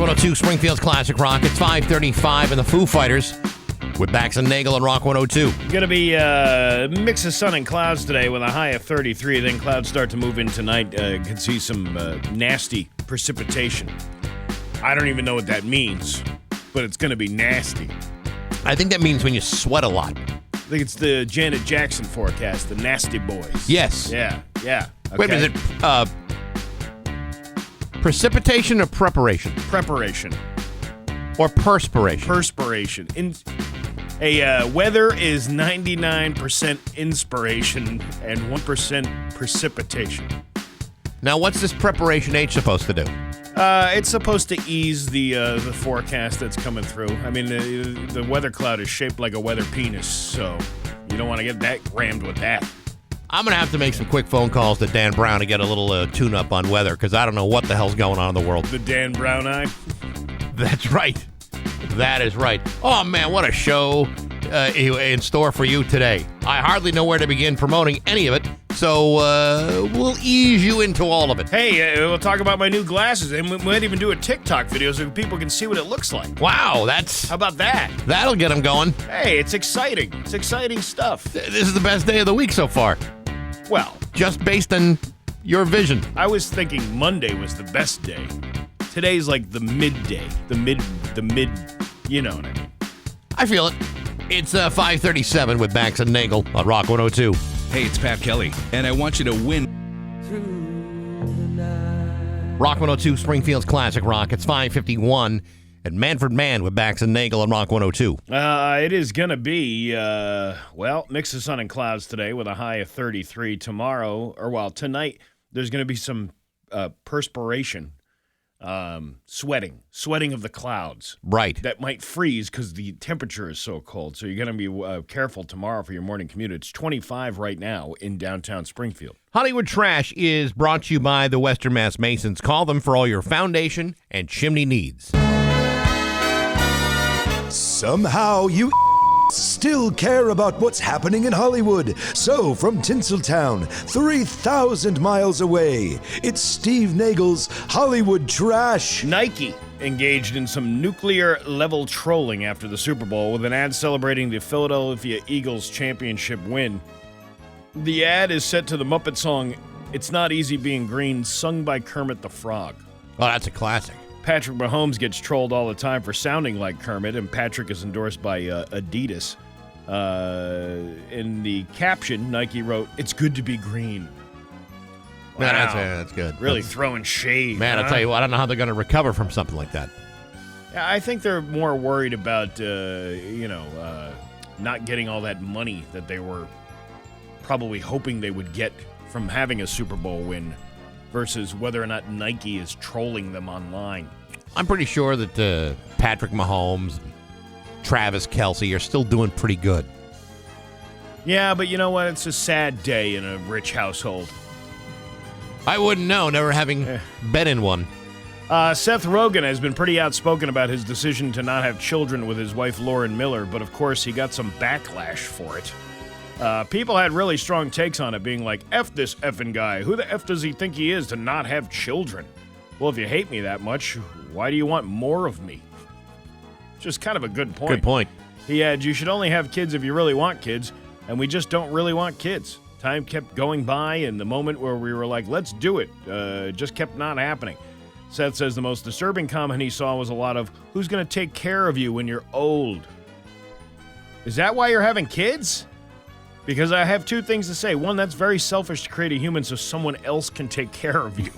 102, Springfield's Classic Rock. It's 5:35 and the Foo Fighters with Bax and Nagle on Rock 102. Going to be a mix of sun and clouds today with a high of 33. Then clouds start to move in tonight. Can see some nasty precipitation. I don't even know what that means, but it's going to be nasty. I think that means when you sweat a lot. I think it's the Janet Jackson forecast, the Nasty Boys. Yes. Yeah. Okay. Wait a minute. Precipitation or preparation? Preparation. Or perspiration? Perspiration. Weather is 99% inspiration and 1% precipitation. Now, what's this preparation H supposed to do? It's supposed to ease the forecast that's coming through. I mean, the weather cloud is shaped like a weather penis, so you don't want to get that rammed with that. I'm going to have to make some quick phone calls to Dan Brown to get a little tune-up on weather, because I don't know what the hell's going on in the world. The Dan Brown eye? That's right. That is right. Oh, man, what a show in store for you today. I hardly know where to begin promoting any of it, so we'll ease you into all of it. Hey, we'll talk about my new glasses, and we might even do a TikTok video so people can see what it looks like. Wow, How about that? That'll get them going. Hey, it's exciting. It's exciting stuff. This is the best day of the week so far. Well, just based on your vision. I was thinking Monday was the best day. Today's like the midday. The mid, you know what I mean. I feel it. It's 5:37 with Bax and Nagle on Rock 102. Hey, it's Pat Kelly, and I want you to win. Rock 102, Springfield's Classic Rock. It's 5:51 at Manfred Mann with Bax and Nagle on Rock 102. It is going to be, mix of sun and clouds today with a high of 33. Tonight, there's going to be some perspiration, sweating of the clouds. Right. That might freeze because the temperature is so cold. So you're going to be careful tomorrow for your morning commute. It's 25 right now in downtown Springfield. Hollywood Trash is brought to you by the Western Mass Masons. Call them for all your foundation and chimney needs. Somehow you still care about what's happening in Hollywood. So from Tinseltown, 3,000 miles away, it's Steve Nagle's Hollywood Trash. Nike engaged in some nuclear-level trolling after the Super Bowl with an ad celebrating the Philadelphia Eagles championship win. The ad is set to the Muppet song, "It's Not Easy Being Green," sung by Kermit the Frog. Oh, that's a classic. Patrick Mahomes gets trolled all the time for sounding like Kermit, and Patrick is endorsed by Adidas. In the caption, Nike wrote, "It's good to be green." Wow. Man, that's good. Really throwing shade. Man, I'll tell you what, I don't know how they're going to recover from something like that. Yeah, I think they're more worried about, not getting all that money that they were probably hoping they would get from having a Super Bowl win, versus whether or not Nike is trolling them online. I'm pretty sure that Patrick Mahomes and Travis Kelce are still doing pretty good. Yeah, but you know what? It's a sad day in a rich household. I wouldn't know, never having been in one. Seth Rogen has been pretty outspoken about his decision to not have children with his wife Lauren Miller, but of course he got some backlash for it. People had really strong takes on it, being like, F this effing guy. Who the F does he think he is to not have children? Well, if you hate me that much, why do you want more of me? Just kind of a good point. Good point. He had, you should only have kids if you really want kids, and we just don't really want kids. Time kept going by, and the moment where we were like, let's do it, just kept not happening. Seth says the most disturbing comment he saw was a lot of, who's going to take care of you when you're old? Is that why you're having kids? Because I have two things to say. One, that's very selfish to create a human so someone else can take care of you.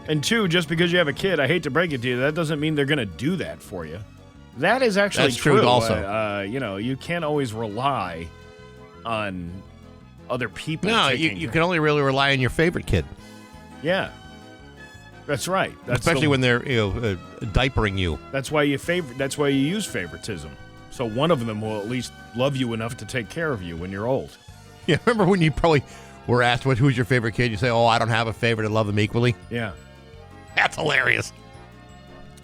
And two, just because you have a kid, I hate to break it to you, that doesn't mean they're going to do that for you. That is actually true also. You can't always rely on other people. No, you can only really rely on your favorite kid. Yeah. That's right. Especially when they're diapering you. That's why you use favoritism. So one of them will at least love you enough to take care of you when you're old. Yeah, remember when you probably were asked who's your favorite kid? You say, I don't have a favorite. I love them equally. Yeah. That's hilarious.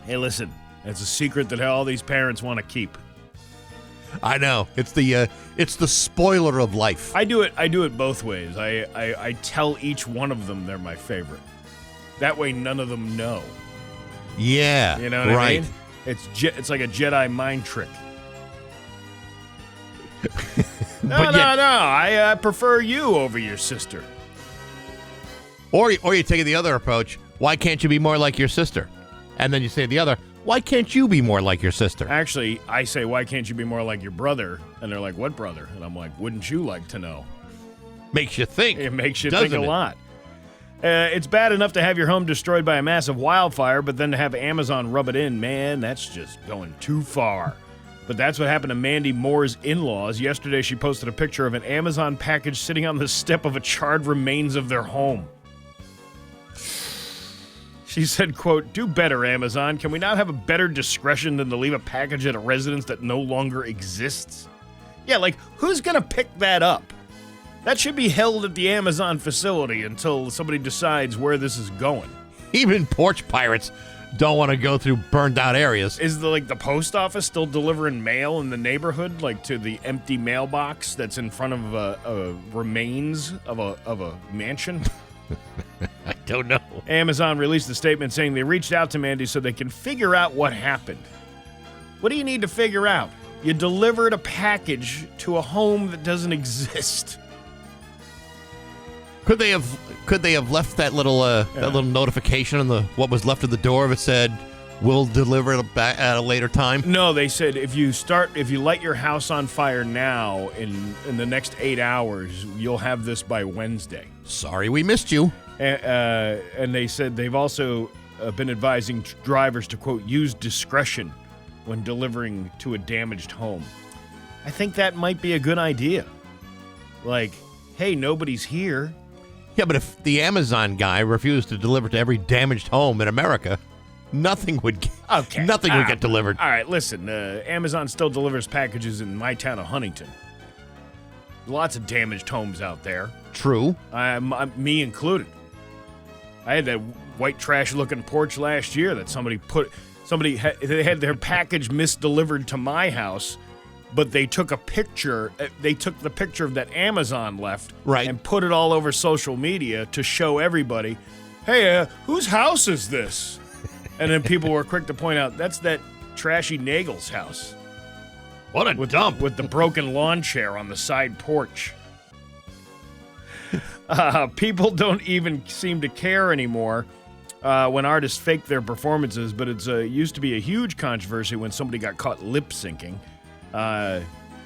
Hey, listen, it's a secret that all these parents want to keep. I know. It's the spoiler of life. I do it both ways. I tell each one of them they're my favorite. That way none of them know. Yeah. You know what I right. mean? It's like a Jedi mind trick. No, I prefer you over your sister. Or you take the other approach. Why can't you be more like your sister? And then you say the other. Why can't you be more like your sister? Actually, I say, why can't you be more like your brother? And they're like, what brother? And I'm like, wouldn't you like to know? Makes you think. It makes you think a lot. It's bad enough to have your home destroyed by a massive wildfire, but then to have Amazon rub it in, man, that's just going too far. But that's what happened to Mandy Moore's in-laws. Yesterday, she posted a picture of an Amazon package sitting on the step of a charred remains of their home. She said, quote, "Do better, Amazon. Can we not have a better discretion than to leave a package at a residence that no longer exists?" Yeah, like, who's going to pick that up? That should be held at the Amazon facility until somebody decides where this is going. Even porch pirates don't want to go through burned out areas. Is the post office still delivering mail in the neighborhood, like to the empty mailbox that's in front of remains of a mansion? I don't know. Amazon released a statement saying they reached out to Mandy so they can figure out what happened. What do you need to figure out? You delivered a package to a home that doesn't exist. Could they have left that little notification on the what was left of the door if it said we'll deliver it back at a later time? No, they said if you light your house on fire now in the next 8 hours, you'll have this by Wednesday. Sorry, we missed you. And they said they've also been advising drivers to, quote, use discretion when delivering to a damaged home. I think that might be a good idea. Like, hey, nobody's here. Yeah, but if the Amazon guy refused to deliver to every damaged home in America, nothing would get delivered. All right, listen, Amazon still delivers packages in my town of Huntington. Lots of damaged homes out there. True. Me included. I had that white trash-looking porch last year that they had their package misdelivered to my house, but they took a picture. They took the picture that Amazon left, right, and put it all over social media to show everybody, hey, whose house is this? And then people were quick to point out, that's that trashy Nagle's house. What a dump. With the broken lawn chair on the side porch. People don't even seem to care anymore when artists fake their performances, but it used to be a huge controversy when somebody got caught lip-syncing.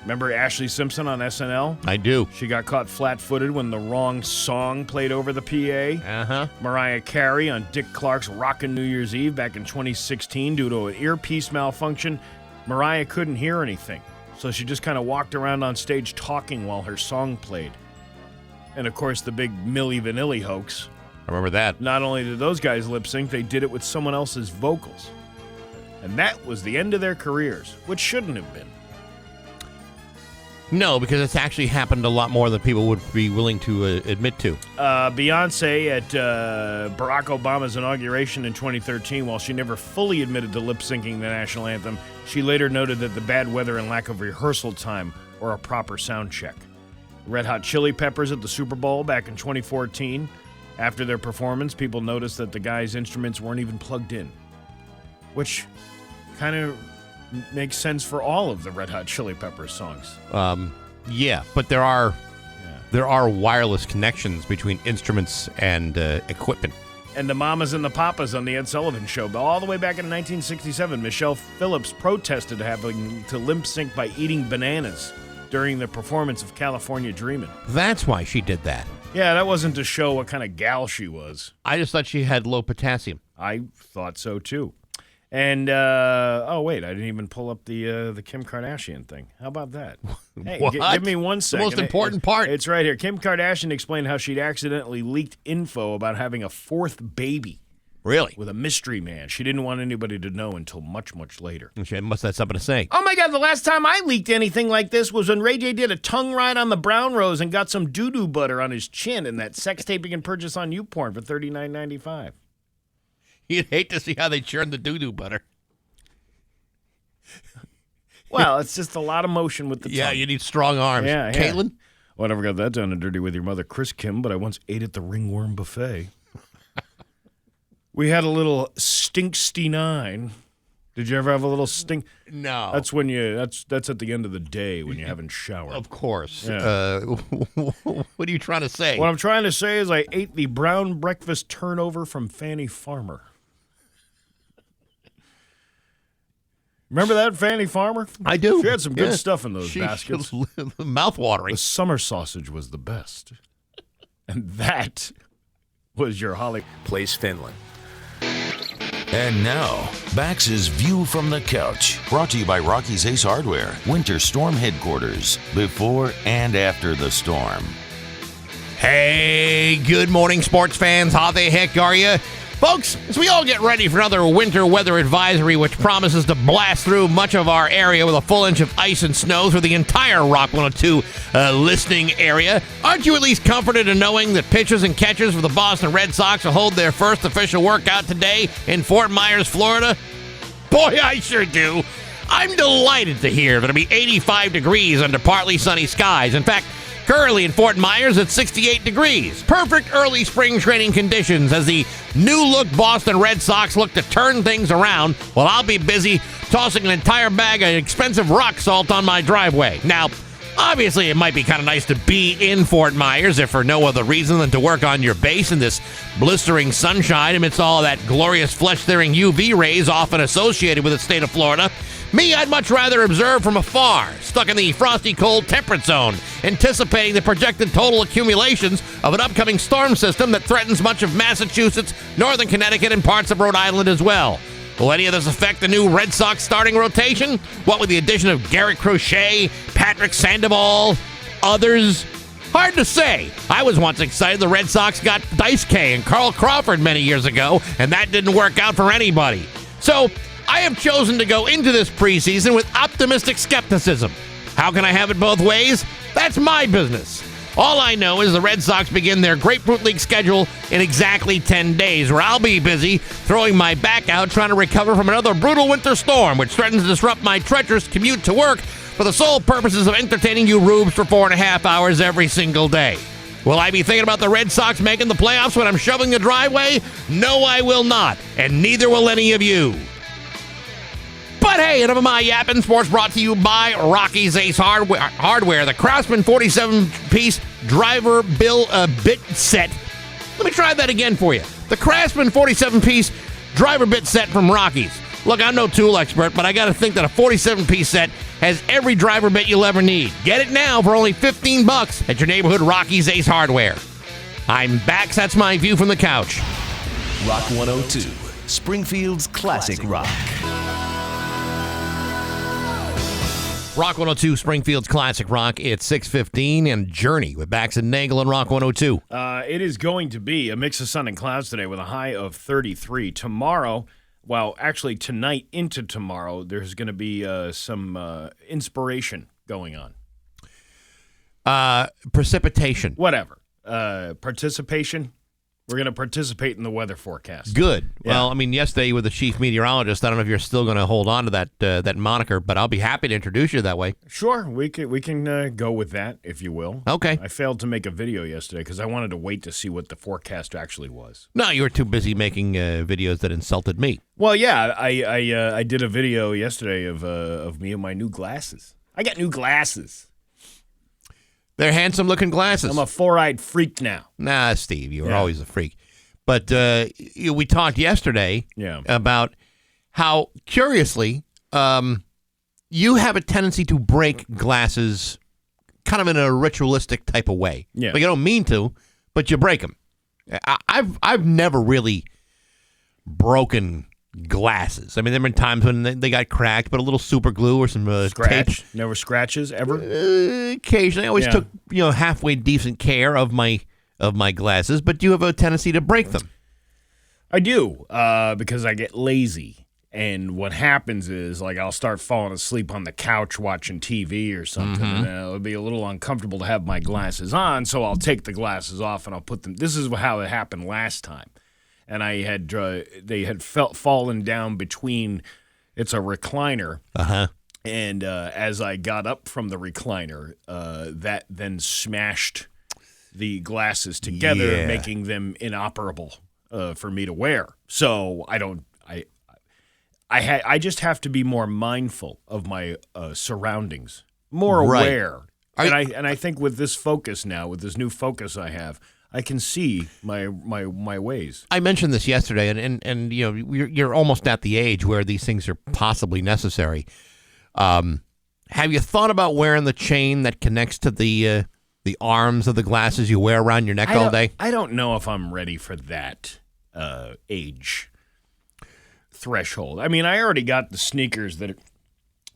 Remember Ashley Simpson on SNL? I do. She got caught flat-footed when the wrong song played over the PA. Uh-huh. Mariah Carey on Dick Clark's Rockin' New Year's Eve back in 2016 due to an earpiece malfunction. Mariah couldn't hear anything, so she just kind of walked around on stage talking while her song played. And, of course, the big Milli Vanilli hoax. I remember that. Not only did those guys lip-sync, they did it with someone else's vocals. And that was the end of their careers, which shouldn't have been. No, because it's actually happened a lot more than people would be willing to admit to. Beyonce at Barack Obama's inauguration in 2013, while she never fully admitted to lip-syncing the national anthem, she later noted that the bad weather and lack of rehearsal time or a proper sound check. Red Hot Chili Peppers at the Super Bowl back in 2014. After their performance, people noticed that the guys' instruments weren't even plugged in, which kind of makes sense for all of the Red Hot Chili Peppers songs. Yeah, but there are wireless connections between instruments and equipment. And the mamas and the papas on the Ed Sullivan Show, all the way back in 1967, Michelle Phillips protested having to lip sync by eating bananas during the performance of California Dreamin'. That's why she did that. Yeah, that wasn't to show what kind of gal she was. I just thought she had low potassium. I thought so, too. And, oh, wait, I didn't even pull up the Kim Kardashian thing. How about that? Hey, what? Give me 1 second. The most important part. It's right here. Kim Kardashian explained how she'd accidentally leaked info about having a 4th baby. Really? With a mystery man. She didn't want anybody to know until much, much later. She must have something to say. Oh, my God, the last time I leaked anything like this was when Ray J did a tongue ride on the brown rose and got some doo-doo butter on his chin in that sex tape you can purchase on YouPorn for $39.95. You'd hate to see how they churn the doo-doo butter. Well, it's just a lot of motion with the tongue. Yeah, you need strong arms. Yeah, Caitlin? Well, I never got that done and dirty with your mother, Chris Kim, but I once ate at the Ringworm Buffet. We had a little Stinksty-9. Did you ever have a little stink? No. That's when that's at the end of the day when you haven't showered. Of course. Yeah. What are you trying to say? What I'm trying to say is I ate the brown breakfast turnover from Fanny Farmer. Remember that, Fanny Farmer? I do. She had some good stuff in those baskets. Mouth-watering. The summer sausage was the best. And that was your Holly. Plays Finland. And now, Bax's View from the Couch, brought to you by Rocky's Ace Hardware, Winter Storm Headquarters, before and after the storm. Hey, good morning, sports fans. How the heck are you? Folks, as we all get ready for another winter weather advisory, which promises to blast through much of our area with a full inch of ice and snow through the entire Rock 102 listening area, aren't you at least comforted in knowing that pitchers and catchers for the Boston Red Sox will hold their first official workout today in Fort Myers, Florida? Boy, I sure do. I'm delighted to hear that it'll be 85 degrees under partly sunny skies. In fact, currently in Fort Myers, it's 68 degrees. Perfect early spring training conditions as the new-look Boston Red Sox look to turn things around while I'll be busy tossing an entire bag of expensive rock salt on my driveway. Now, obviously, it might be kind of nice to be in Fort Myers, if for no other reason than to work on your base in this blistering sunshine amidst all that glorious flesh-tearing UV rays often associated with the state of Florida. Me, I'd much rather observe from afar, stuck in the frosty cold temperate zone, anticipating the projected total accumulations of an upcoming storm system that threatens much of Massachusetts, northern Connecticut, and parts of Rhode Island as well. Will any of this affect the new Red Sox starting rotation? What with the addition of Garrett Crochet, Patrick Sandoval, others? Hard to say. I was once excited the Red Sox got Dice K and Carl Crawford many years ago, and that didn't work out for anybody. So, I have chosen to go into this preseason with optimistic skepticism. How can I have it both ways? That's my business. All I know is the Red Sox begin their Grapefruit League schedule in exactly 10 days, where I'll be busy throwing my back out trying to recover from another brutal winter storm, which threatens to disrupt my treacherous commute to work for the sole purposes of entertaining you rubes for 4.5 hours every single day. Will I be thinking about the Red Sox making the playoffs when I'm shoveling the driveway? No, I will not, and neither will any of you. But hey, enough of my yapping. Sports brought to you by Rocky's Ace Hardware, the Craftsman 47-piece driver bit set. Let me try that again for you. The Craftsman 47-piece driver bit set from Rocky's. Look, I'm no tool expert, but I got to think that a 47-piece set has every driver bit you'll ever need. Get it now for only $15 at your neighborhood Rocky's Ace Hardware. I'm Bax. That's my view from the couch. Rock 102, Springfield's classic rock. Rock 102, Springfield's classic rock. It's 6:15 and Journey with Bax and Nagle and Rock 102. It is going to be a mix of sun and clouds today with a high of 33. Tomorrow, well, actually tonight into tomorrow, there's going to be some inspiration going on. Precipitation. Whatever. Participation. We're going to participate in the weather forecast. Good. Yeah. Well, I mean, yesterday with the chief meteorologist, I don't know if you're still going to hold on to that moniker, but I'll be happy to introduce you that way. Sure, we can go with that, if you will. Okay. I failed to make a video yesterday because I wanted to wait to see what the forecast actually was. No, you were too busy making videos that insulted me. Well, yeah, I did a video yesterday of me and my new glasses. I got new glasses. They're handsome-looking glasses. I'm a four-eyed freak now. Nah, Steve, you were always a freak. But we talked yesterday about how, curiously, you have a tendency to break glasses kind of in a ritualistic type of way. Yeah. Like, you don't mean to, but you break them. I've never really broken glasses. I mean, there have been times when they got cracked, but a little super glue or some Scratch? tape. Never scratches, ever? Occasionally. I always took halfway decent care of my glasses, but do you have a tendency to break them? I do, because I get lazy. And what happens is, like, I'll start falling asleep on the couch watching TV or something, and it'll be a little uncomfortable to have my glasses on, so I'll take the glasses off and I'll put them. This is how it happened last time. And I had they had fallen down between. It's a recliner, and as I got up from the recliner, that then smashed the glasses together, making them inoperable for me to wear. So I I just have to be more mindful of my surroundings, more Right. aware. And I think with this focus now, with this new focus I have, I can see my ways. I mentioned this yesterday, and you know, you're almost at the age where these things are possibly necessary. Have you thought about wearing the chain that connects to the arms of the glasses you wear around your neck all day? I don't know if I'm ready for that age threshold. I mean, I already got the sneakers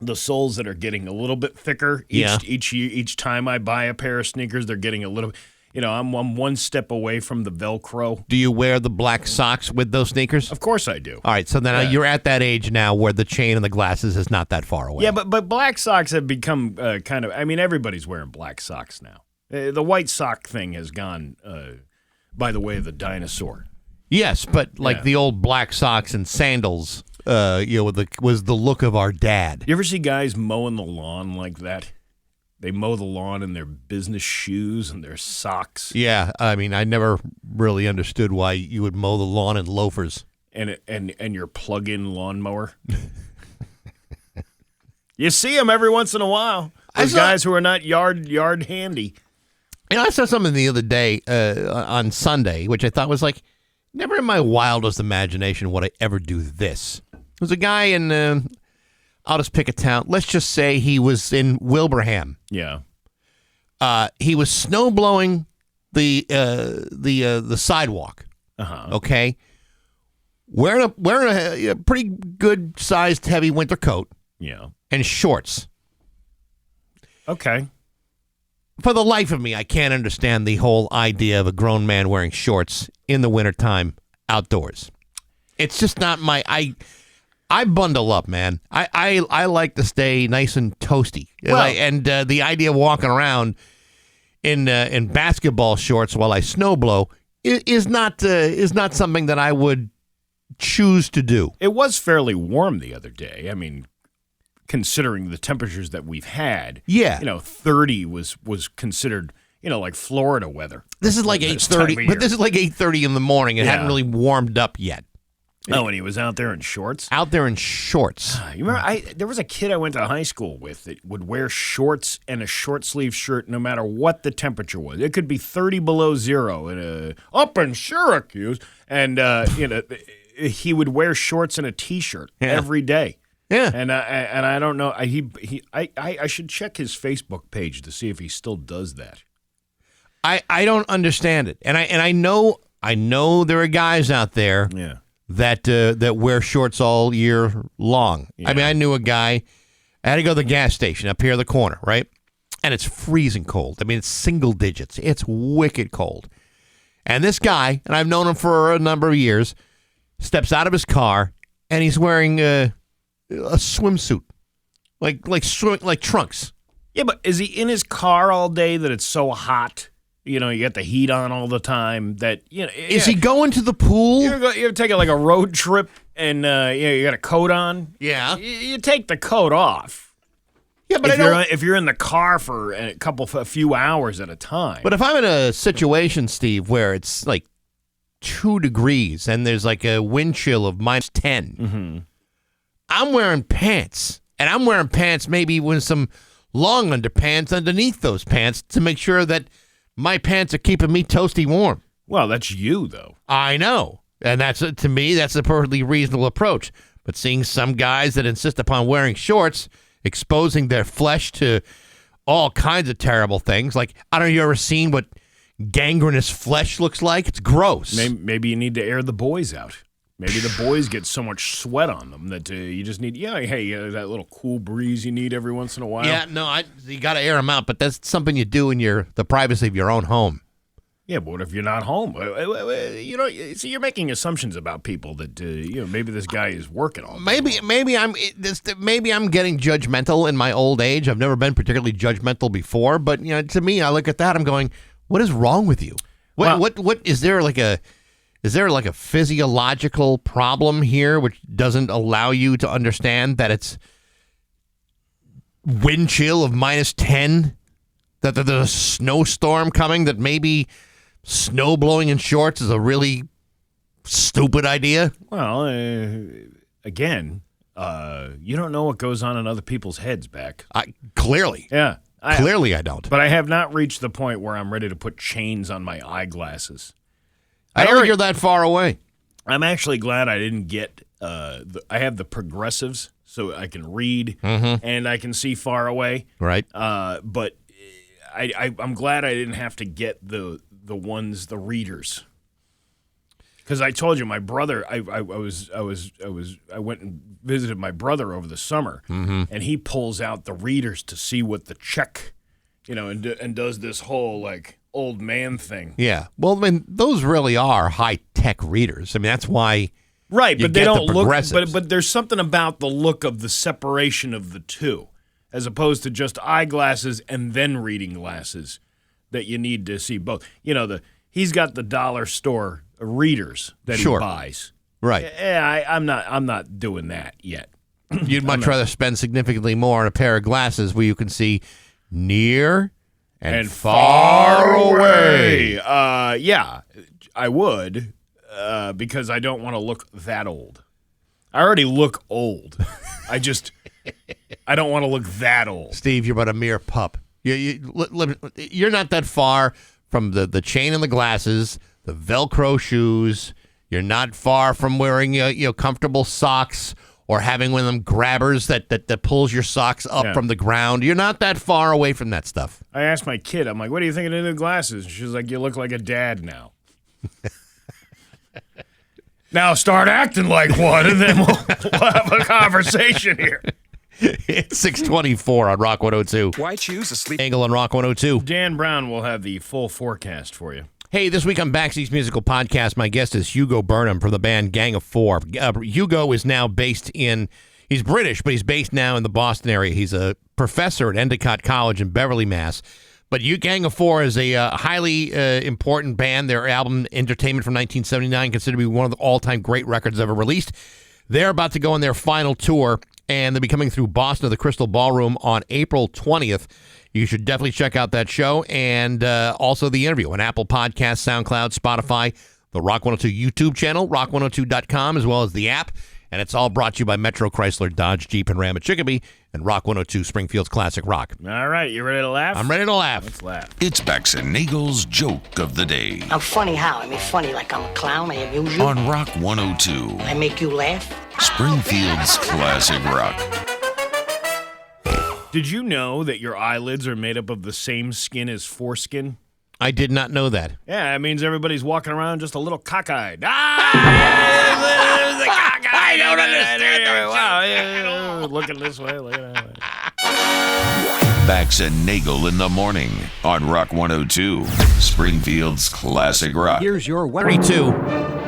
the soles that are getting a little bit thicker each time I buy a pair of sneakers. They're getting a little. You know, I'm one step away from the Velcro. Do you wear the black socks with those sneakers? Of course I do. All right, so then you're at that age now where the chain and the glasses is not that far away. Yeah, but black socks have become kind of. I mean, everybody's wearing black socks now. The white sock thing has gone by the way of the dinosaur. Yes, but like the old black socks and sandals, was the look of our dad. You ever see guys mowing the lawn like that? They mow the lawn in their business shoes and their socks. Yeah, I mean, I never really understood why you would mow the lawn in loafers. And your plug-in lawnmower. You see them every once in a while. Those guys who are not yard handy. You know, I saw something the other day on Sunday, which I thought was like, never in my wildest imagination would I ever do this. There was a guy in, I'll just pick a town. Let's just say he was in Wilbraham. Yeah. He was snow blowing the sidewalk. Okay, wearing a pretty good sized heavy winter coat. Yeah. And shorts. Okay. For the life of me, I can't understand the whole idea of a grown man wearing shorts in the wintertime outdoors. It's just not my. I bundle up, man. I like to stay nice and toasty. And the idea of walking around in basketball shorts while I snow blow is not something that I would choose to do. It was fairly warm the other day. I mean, considering the temperatures that we've had. Yeah. 30 was considered, like Florida weather. This is like 8:30, but this is like 8:30 in the morning. It hadn't really warmed up yet. Oh, and he was out there in shorts? Out there in shorts. You remember, there was a kid I went to high school with that would wear shorts and a short sleeve shirt no matter what the temperature was. It could be 30 below zero up in Syracuse. And, he would wear shorts and a T-shirt every day. Yeah. And I don't know. I should check his Facebook page to see if he still does that. I don't understand it. And I know there are guys out there that wear shorts all year long. Yeah. I mean, I knew a guy, I had to go to the gas station up here in the corner, right? And it's freezing cold. I mean, it's single digits. It's wicked cold. And this guy, and I've known him for a number of years, steps out of his car, and he's wearing a swimsuit, like trunks. Yeah, but is he in his car all day that it's so hot? You got the heat on all the time. That is he going to the pool? You ever take like a road trip and you got a coat on? Yeah, you take the coat off. Yeah, but if you're in the car for a few hours at a time. But if I'm in a situation, Steve, where it's like 2 degrees and there's like a wind chill of -10, I'm wearing pants, and I'm wearing pants maybe with some long underpants underneath those pants to make sure that my pants are keeping me toasty warm. Well, that's you, though. I know. And to me, that's a perfectly reasonable approach. But seeing some guys that insist upon wearing shorts, exposing their flesh to all kinds of terrible things, like, I don't know, you ever seen what gangrenous flesh looks like? It's gross. Maybe you need to air the boys out. Maybe the boys get so much sweat on them that you just need, that little cool breeze you need every once in a while. Yeah, no, you got to air them out, but that's something you do in the privacy of your own home. Yeah, but what if you're not home? So you're making assumptions about people that maybe this guy is working all day. Maybe I'm getting judgmental in my old age. I've never been particularly judgmental before, but to me, I look at that, I'm going, what is wrong with you? What is there like a physiological problem here which doesn't allow you to understand that it's wind chill of -10, that there's a snowstorm coming, that maybe snow blowing in shorts is a really stupid idea? Well, again, You don't know what goes on in other people's heads, Beck. Clearly. Yeah. Clearly I don't. But I have not reached the point where I'm ready to put chains on my eyeglasses. I don't think you're that far away. I'm actually glad I didn't get I have the progressives, so I can read and I can see far away. Right. But I'm glad I didn't have to get the readers. Because I told you, my brother, I went and visited my brother over the summer, and he pulls out the readers to see what the check, and does this whole like old man thing. Yeah. Well, I mean, those really are high-tech readers. I mean, that's why right, you but they get don't the look. progressives. But there's something about the look of the separation of the two, as opposed to just eyeglasses and then reading glasses, that you need to see both. He's got the dollar store readers that he buys. Right. Yeah, I'm not doing that yet. You'd much rather spend significantly more on a pair of glasses where you can see near and far away. Yeah, I would, because I don't want to look that old. I already look old. I don't want to look that old. Steve, you're but a mere pup. You're not that far from the chain and the glasses, the Velcro shoes. You're not far from wearing comfortable socks or having one of them grabbers that pulls your socks up from the ground. You're not that far away from that stuff. I asked my kid, I'm like, what do you think of the new glasses? And she's like, you look like a dad now. Now start acting like one, and then we'll have a conversation here. It's 624 on Rock 102. Why choose a sleep Angle on Rock 102. Dan Brown will have the full forecast for you. Hey, this week on Baxy's Musical Podcast, my guest is Hugo Burnham from the band Gang of Four. Hugo is now he's British, but he's based now in the Boston area. He's a professor at Endicott College in Beverly, Mass. But Gang of Four is a highly important band. Their album, Entertainment from 1979, considered to be one of the all-time great records ever released. They're about to go on their final tour, and they'll be coming through Boston to the Crystal Ballroom on April 20th. You should definitely check out that show and also the interview on Apple Podcasts, SoundCloud, Spotify, the Rock 102 YouTube channel, rock102.com, as well as the app. And it's all brought to you by Metro Chrysler, Dodge, Jeep, and Ram at Chicopee and Rock 102 Springfield's Classic Rock. All right, you ready to laugh? I'm ready to laugh. Let's laugh. It's Bax and Nagle's Joke of the Day I'm funny how? I mean, funny like I'm a clown. I amuse you. on Rock 102, I make you laugh. Springfield's Classic Rock. Did you know that your eyelids are made up of the same skin as foreskin? I did not know that. Yeah, it means everybody's walking around just a little cockeyed. I don't understand. Wow, looking this way, looking that way. Bax and Nagle in the morning on Rock 102, Springfield's Classic Rock. Here's your 32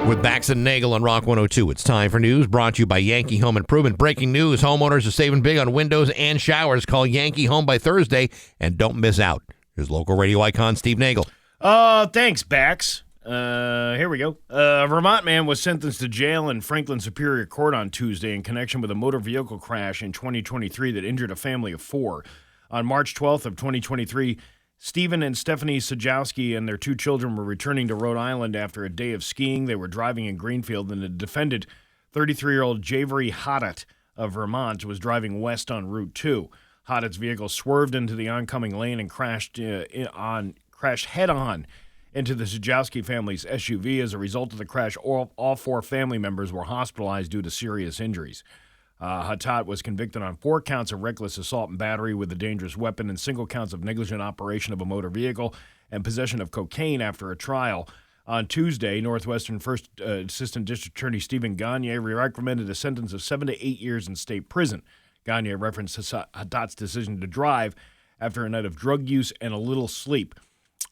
with Bax and Nagle on Rock 102. It's time for news brought to you by Yankee Home Improvement. Breaking news, homeowners are saving big on windows and showers. Call Yankee Home by Thursday and don't miss out. Here's local radio icon Steve Nagle. Thanks, Bax. Here we go. A Vermont man was sentenced to jail in Franklin Superior Court on Tuesday in connection with a motor vehicle crash in 2023 that injured a family of four. On March 12th of 2023, Stephen and Stephanie Sajowski and their two children were returning to Rhode Island after a day of skiing. They were driving in Greenfield, and the defendant, 33-year-old Javery Hoddett of Vermont, was driving west on Route 2. Hoddett's vehicle swerved into the oncoming lane and crashed head-on into the Sajowski family's SUV. As a result of the crash, all four family members were hospitalized due to serious injuries. Hatat was convicted on 4 counts of reckless assault and battery with a dangerous weapon and single counts of negligent operation of a motor vehicle and possession of cocaine after a trial. On Tuesday, Northwestern First Assistant District Attorney Stephen Gagne recommended a sentence of 7 to 8 years in state prison. Gagne referenced Hatat's decision to drive after a night of drug use and a little sleep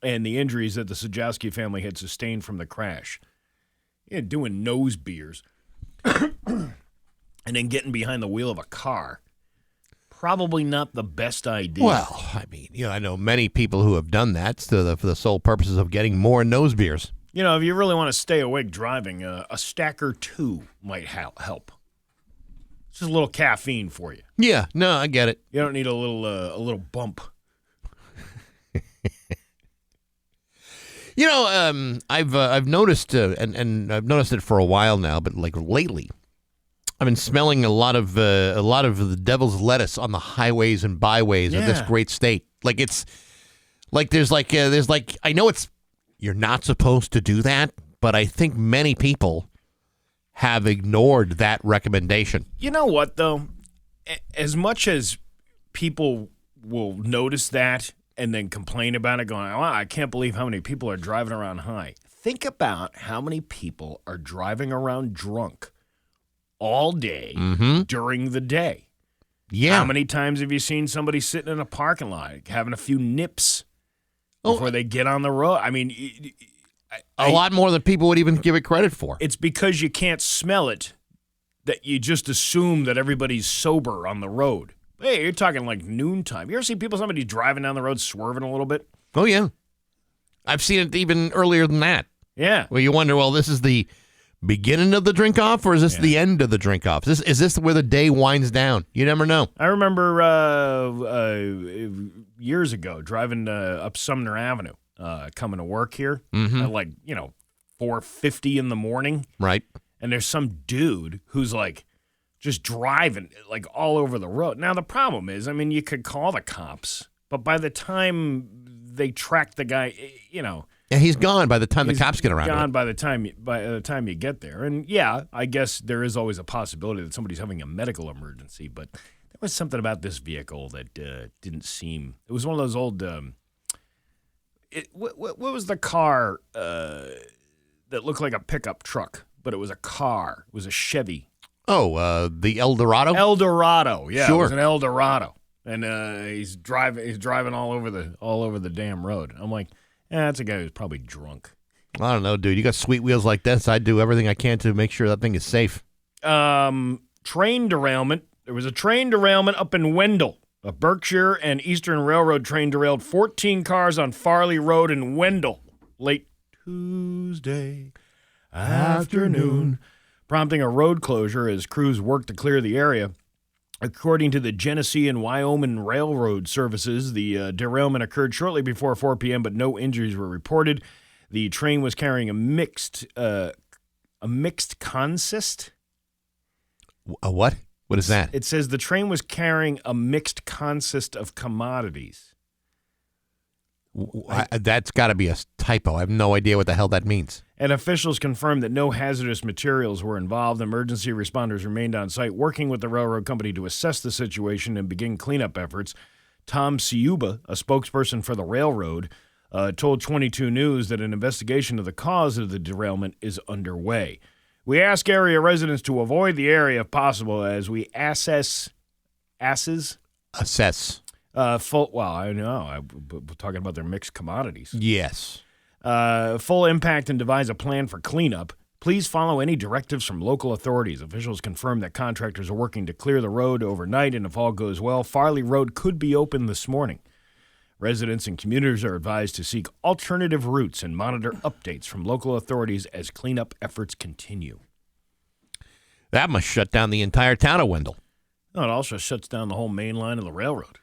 and the injuries that the Sajowski family had sustained from the crash. Yeah, doing nose beers and then getting behind the wheel of a car. Probably not the best idea. Well, I mean, I know many people who have done that for the sole purposes of getting more nose beers. If you really want to stay awake driving, a stack or two might help. It's just a little caffeine for you. Yeah, no, I get it. You don't need a little bump. I've noticed, and I've noticed it for a while now, but like lately, I've been smelling a lot of the devil's lettuce on the highways and byways of this great state. Like it's like there's like I know you're not supposed to do that, but I think many people have ignored that recommendation. You know what though? As much as people will notice that and then complain about it, going, "Wow, I can't believe how many people are driving around high." Think about how many people are driving around drunk all day during the day. Yeah. How many times have you seen somebody sitting in a parking lot having a few nips before they get on the road? I mean, a lot more than people would even give it credit for. It's because you can't smell it that you just assume that everybody's sober on the road. Hey, you're talking like noontime. You ever see somebody driving down the road swerving a little bit? Oh, yeah. I've seen it even earlier than that. Yeah. Where you wonder, well, this is the beginning of the drink off, or is this the end of the drink off? Is this where the day winds down? You never know. I remember years ago driving up Sumner Avenue, coming to work here at 4:50 in the morning. Right. And there's some dude who's like just driving like all over the road. Now the problem is, I mean, you could call the cops, but by the time they track the guy, Yeah, he's gone by the time the cops get around. Gone by the time you get there. And yeah, I guess there is always a possibility that somebody's having a medical emergency. But there was something about this vehicle that didn't seem. It was one of those old. What was the car that looked like a pickup truck, but it was a car? It was a Chevy. Oh, the Eldorado. Eldorado, yeah, sure. It was an Eldorado, and he's driving all over the damn road. I'm like. That's a guy who's probably drunk. I don't know, dude. You got sweet wheels like this. I'd do everything I can to make sure that thing is safe. Train derailment. There was a train derailment up in Wendell. A Berkshire and Eastern Railroad train derailed 14 cars on Farley Road in Wendell late Tuesday afternoon, prompting a road closure as crews worked to clear the area. According to the Genesee and Wyoming Railroad services, the derailment occurred shortly before 4 p.m., but no injuries were reported. The train was carrying a mixed consist. A what? What is that? It says the train was carrying a mixed consist of commodities. That's got to be a typo. I have no idea what the hell that means. And officials confirmed that no hazardous materials were involved. Emergency responders remained on site working with the railroad company to assess the situation and begin cleanup efforts. Tom Ciuba, a spokesperson for the railroad, told 22 News that an investigation of the cause of the derailment is underway. We ask area residents to avoid the area if possible as we assess. I know. We're talking about their mixed commodities. Yes. Full impact and devise a plan for cleanup. Please follow any directives from local authorities. Officials confirm that contractors are working to clear the road overnight, and if all goes well, Farley Road could be open this morning. Residents and commuters are advised to seek alternative routes and monitor updates from local authorities as cleanup efforts continue. That must shut down the entire town of Wendell. No, it also shuts down the whole main line of the railroad.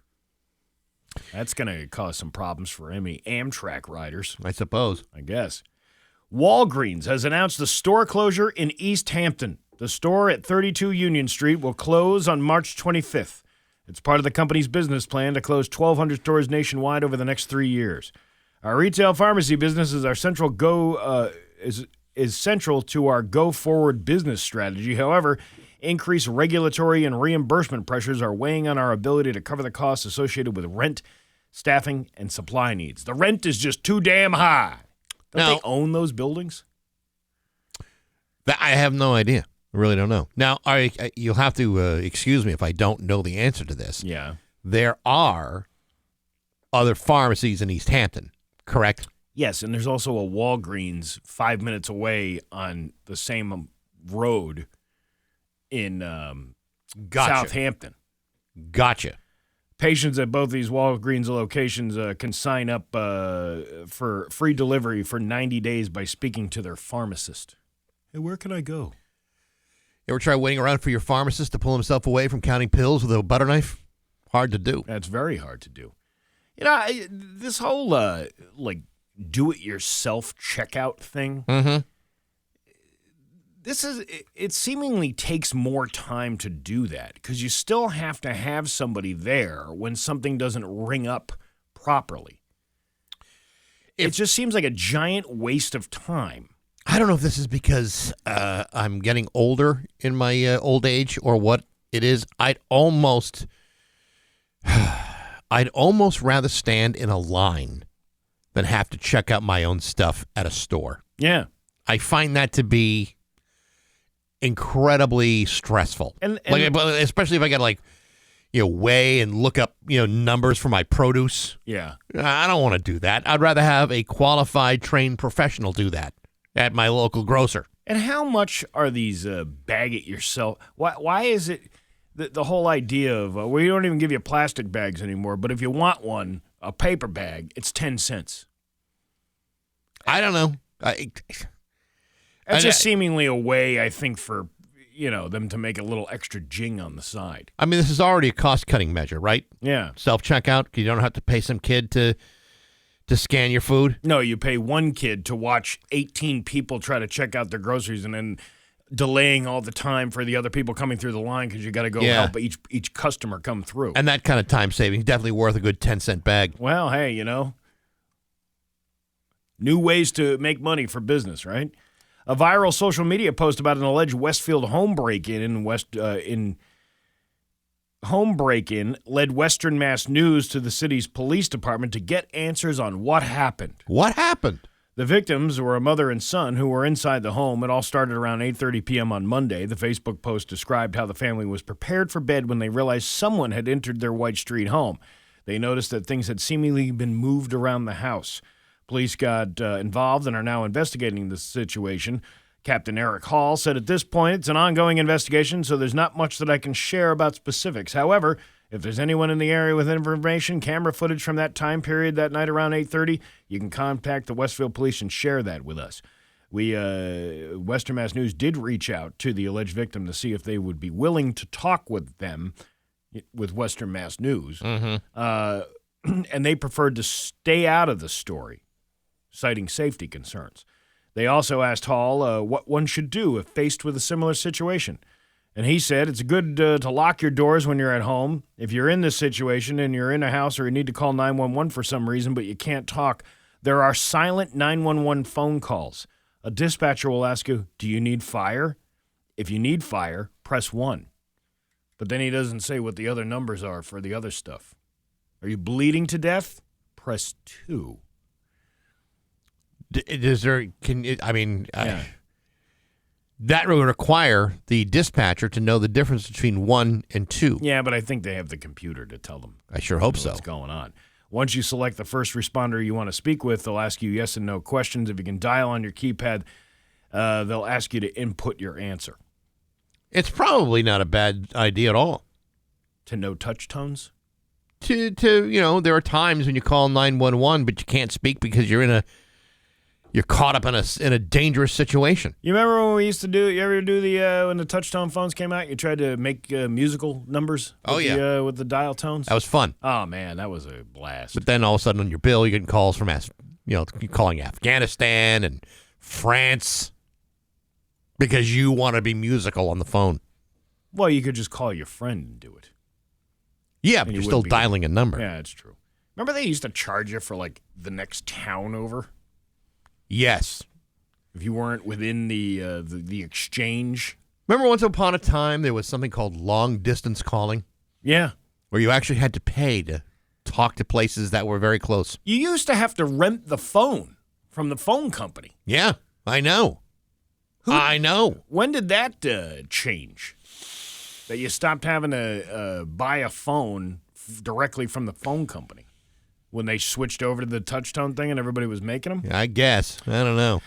That's going to cause some problems for any Amtrak riders. I suppose. I guess. Walgreens has announced a store closure in East Hampton. The store at 32 Union Street will close on March 25th. It's part of the company's business plan to close 1,200 stores nationwide over the next 3 years. Our retail pharmacy business is our central is central to our go-forward business strategy. However, increased regulatory and reimbursement pressures are weighing on our ability to cover the costs associated with rent, staffing, and supply needs. The rent is just too damn high. Don't they own those buildings? I have no idea. I really don't know. Now, you'll have to excuse me if I don't know the answer to this. Yeah. There are other pharmacies in East Hampton, correct? Yes, and there's also a Walgreens 5 minutes away on the same road in Southampton. Gotcha. Patients at both these Walgreens locations can sign up for free delivery for 90 days by speaking to their pharmacist. Hey, where can I go? You ever try waiting around for your pharmacist to pull himself away from counting pills with a butter knife? Hard to do. That's very hard to do. You know, this whole, do-it-yourself checkout thing, it seemingly takes more time to do that because you still have to have somebody there when something doesn't ring up properly. It just seems like a giant waste of time. I don't know if this is because I'm getting older in my old age or what it is. I'd almost rather stand in a line than have to check out my own stuff at a store. Yeah. I find that to be incredibly stressful. And like, especially if I got to weigh and look up, numbers for my produce. Yeah. I don't want to do that. I'd rather have a qualified, trained professional do that at my local grocer. And how much are these bag it yourself? Why is it the whole idea of we don't even give you plastic bags anymore, but if you want one, a paper bag, it's 10 cents. I don't know. That's just seemingly a way, I think, for them to make a little extra jing on the side. I mean, this is already a cost-cutting measure, right? Yeah. Self-checkout. You don't have to pay some kid to scan your food. No, you pay one kid to watch 18 people try to check out their groceries and then delaying all the time for the other people coming through the line because you got to go help each customer come through. And that kind of time saving is definitely worth a good 10-cent bag. Well, hey, new ways to make money for business, right? A viral social media post about an alleged Westfield home break-in led Western Mass News to the city's police department to get answers on what happened. What happened? The victims were a mother and son who were inside the home. It all started around 8:30 p.m. on Monday. The Facebook post described how the family was prepared for bed when they realized someone had entered their White Street home. They noticed that things had seemingly been moved around the house. Police got involved and are now investigating the situation. Captain Eric Hall said at this point it's an ongoing investigation, so there's not much that I can share about specifics. However, if there's anyone in the area with information, camera footage from that time period that night around 8:30, you can contact the Westfield Police and share that with us. Western Mass News did reach out to the alleged victim to see if they would be willing to talk with them, with Western Mass News, and they preferred to stay out of the story, citing safety concerns. They also asked Hall what one should do if faced with a similar situation. And he said it's good to lock your doors when you're at home. If you're in this situation and you're in a house or you need to call 911 for some reason but you can't talk, there are silent 911 phone calls. A dispatcher will ask you, do you need fire? If you need fire, press 1. But then he doesn't say what the other numbers are for the other stuff. Are you bleeding to death? Press 2. That would require the dispatcher to know the difference between 1 and 2. Yeah, but I think they have the computer to tell them. I sure hope so. What's going on? Once you select the first responder you want to speak with, they'll ask you yes and no questions. If you can dial on your keypad, they'll ask you to input your answer. It's probably not a bad idea at all. To know touch tones? There are times when you call 911, but you can't speak because you're caught up in a dangerous situation. You remember when we used to do? You ever do when the touch tone phones came out? You tried to make musical numbers. With the dial tones. That was fun. Oh man, that was a blast. But then all of a sudden on your bill, you're getting calls from calling Afghanistan and France because you want to be musical on the phone. Well, you could just call your friend and do it. Yeah, but you're still dialing a number. Yeah, it's true. Remember they used to charge you for the next town over? Yes. If you weren't within the exchange. Remember once upon a time there was something called long-distance calling? Yeah. Where you actually had to pay to talk to places that were very close. You used to have to rent the phone from the phone company. Yeah, I know. I know. When did that change? That you stopped having to buy a phone directly from the phone company? When they switched over to the touch-tone thing and everybody was making them? I guess. I don't know.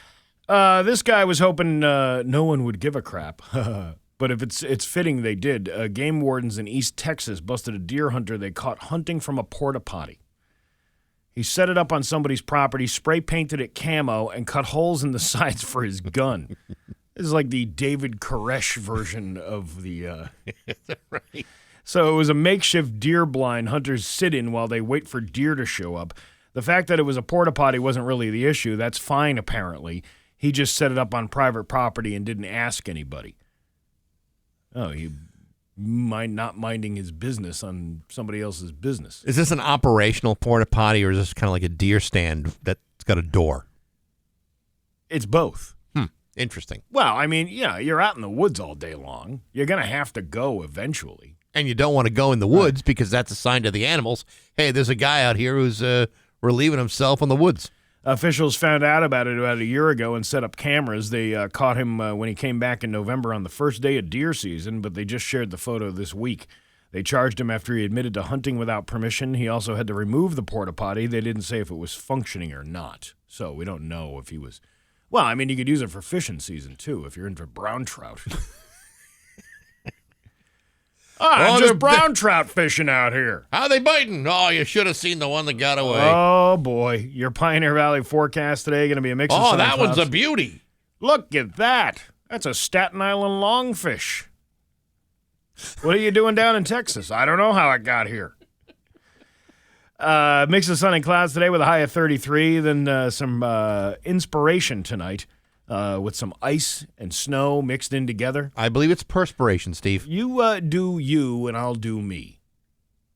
This guy was hoping no one would give a crap. But if it's fitting they did. Game wardens in East Texas busted a deer hunter they caught hunting from a porta potty. He set it up on somebody's property, spray painted it camo, and cut holes in the sides for his gun. This is like the David Koresh version of the... Right. So it was a makeshift deer blind hunters sit in while they wait for deer to show up. The fact that it was a porta potty wasn't really the issue. That's fine, apparently. he just set it up on private property and didn't ask anybody. Oh, he not minding his business on somebody else's business. Is this an operational porta potty, or is this kind of like a deer stand that's got a door? It's both. Interesting. Well, I mean, yeah, you're out in the woods all day long. You're going to have to go eventually. And you don't want to go in the woods because that's a sign to the animals. Hey, there's a guy out here who's relieving himself in the woods. Officials found out about it about a year ago and set up cameras. They caught him when he came back in November on the first day of deer season, but they just shared the photo this week. They charged him after he admitted to hunting without permission. He also had to remove the porta potty. They didn't say if it was functioning or not, so we don't know if he was. Well, I mean, you could use it for fishing season, too, if you're into brown trout. I'm just brown trout fishing out here. How are they biting? Oh, you should have seen the one that got away. Oh, boy. Your Pioneer Valley forecast today going to be a mix of sun and that one's clouds. a beauty. Look at that. That's a Staten Island longfish. What are you doing down in Texas? I don't know how it got here. Mix of sun and clouds today with a high of 33. Then some inspiration tonight with some ice and snow mixed in together. I believe it's perspiration, Steve. You do you, and I'll do me.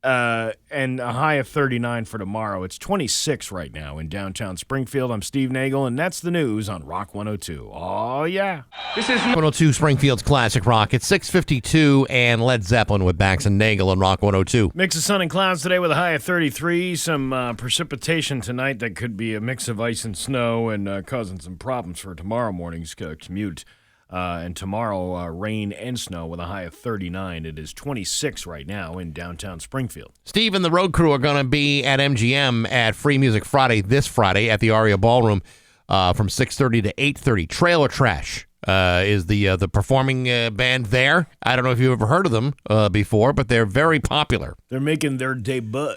And a high of 39 for tomorrow. It's 26 right now in downtown Springfield. I'm Steve Nagle, and that's the news on Rock 102. Oh, yeah. This is 102 Springfield's Classic Rock. It's 6:52 and Led Zeppelin with Bax and Nagle on Rock 102. Mix of sun and clouds today with a high of 33. Some precipitation tonight that could be a mix of ice and snow and causing some problems for tomorrow morning's commute. And tomorrow, rain and snow with a high of 39. It is 26 right now in downtown Springfield. Steve and the road crew are going to be at MGM at Free Music Friday this Friday at the Aria Ballroom from 6:30 to 8:30. Trailer Trash is the performing band there. I don't know if you've ever heard of them before, but they're very popular. They're making their debut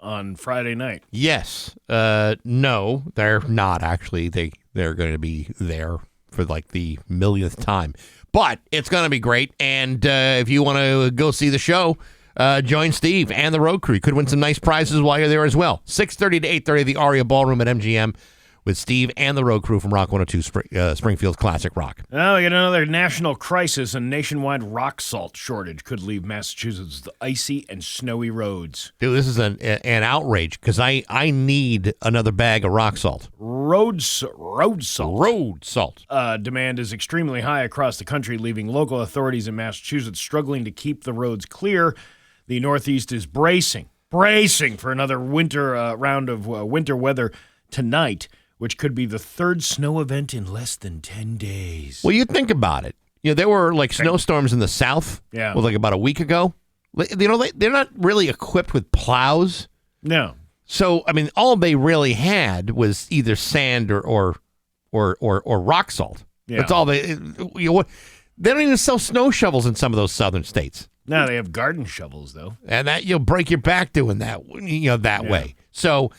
on Friday night. Yes. No, they're not actually. They're going to be there for like the millionth time. But it's going to be great. And if you want to go see the show, join Steve and the road crew. You could win some nice prizes while you're there as well. 6:30 to 8:30, the Aria Ballroom at MGM with Steve and the road crew from Rock 102 Springfield's Classic Rock. Oh, we got another national crisis. A nationwide rock salt shortage could leave Massachusetts with icy and snowy roads. Dude, this is an outrage because I need another bag of rock salt. Road salt. Road salt. Demand is extremely high across the country, leaving local authorities in Massachusetts struggling to keep the roads clear. The Northeast is bracing for another winter round of winter weather tonight, which could be the third snow event in less than 10 days. Well, you think about it. You know, there were like snowstorms in the South like about a week ago. You know, they're not really equipped with plows. No. So, I mean, all they really had was either sand or rock salt. Yeah. That's all they don't even sell snow shovels in some of those southern states. No, they have garden shovels, though. And that you'll break your back doing that, way. So,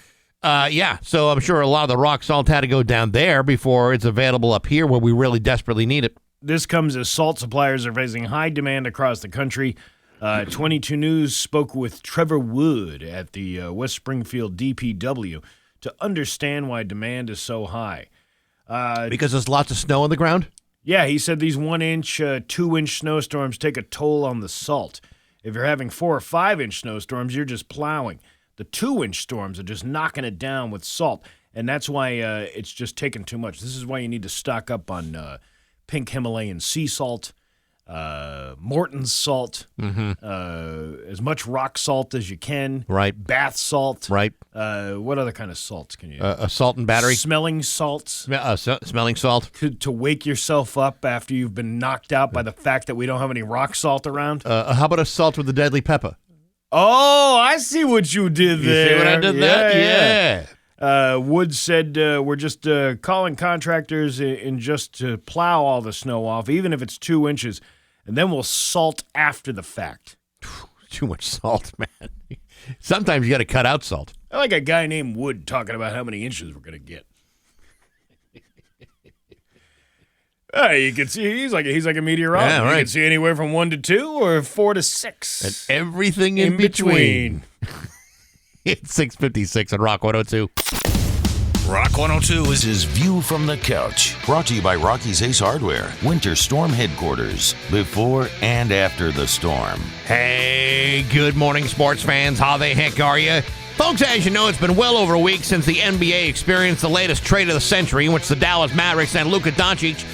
so I'm sure a lot of the rock salt had to go down there before it's available up here where we really desperately need it. This comes as salt suppliers are facing high demand across the country. 22 News spoke with Trevor Wood at the West Springfield DPW to understand why demand is so high. Because there's lots of snow on the ground? Yeah, he said these 1-inch, 2-inch snowstorms take a toll on the salt. If you're having 4 or 5-inch snowstorms, you're just plowing. The 2-inch storms are just knocking it down with salt, and that's why it's just taking too much. This is why you need to stock up on pink Himalayan sea salt, Morton's salt, as much rock salt as you can. Right. Bath salt. Right. What other kind of salts can you A salt and battery? Smelling salts. Smelling salt? To wake yourself up after you've been knocked out by the fact that we don't have any rock salt around. How about a salt with the deadly pepper? Oh, I see what you did there. You see what I did there? Yeah. Wood said we're just calling contractors in just to plow all the snow off, even if it's 2 inches, and then we'll salt after the fact. Too much salt, man. Sometimes you got to cut out salt. I like a guy named Wood talking about how many inches we're going to get. You can see he's like a meteorologist. Yeah, right. You can see anywhere from 1 to 2 or 4 to 6. And everything in between. It's 6:56 on Rock 102. Rock 102 This is View from the Couch, brought to you by Rocky's Ace Hardware, Winter Storm Headquarters, before and after the storm. Hey, good morning, sports fans. How the heck are you? Folks, as you know, it's been well over a week since the NBA experienced the latest trade of the century, in which the Dallas Mavericks sent Luka Doncic,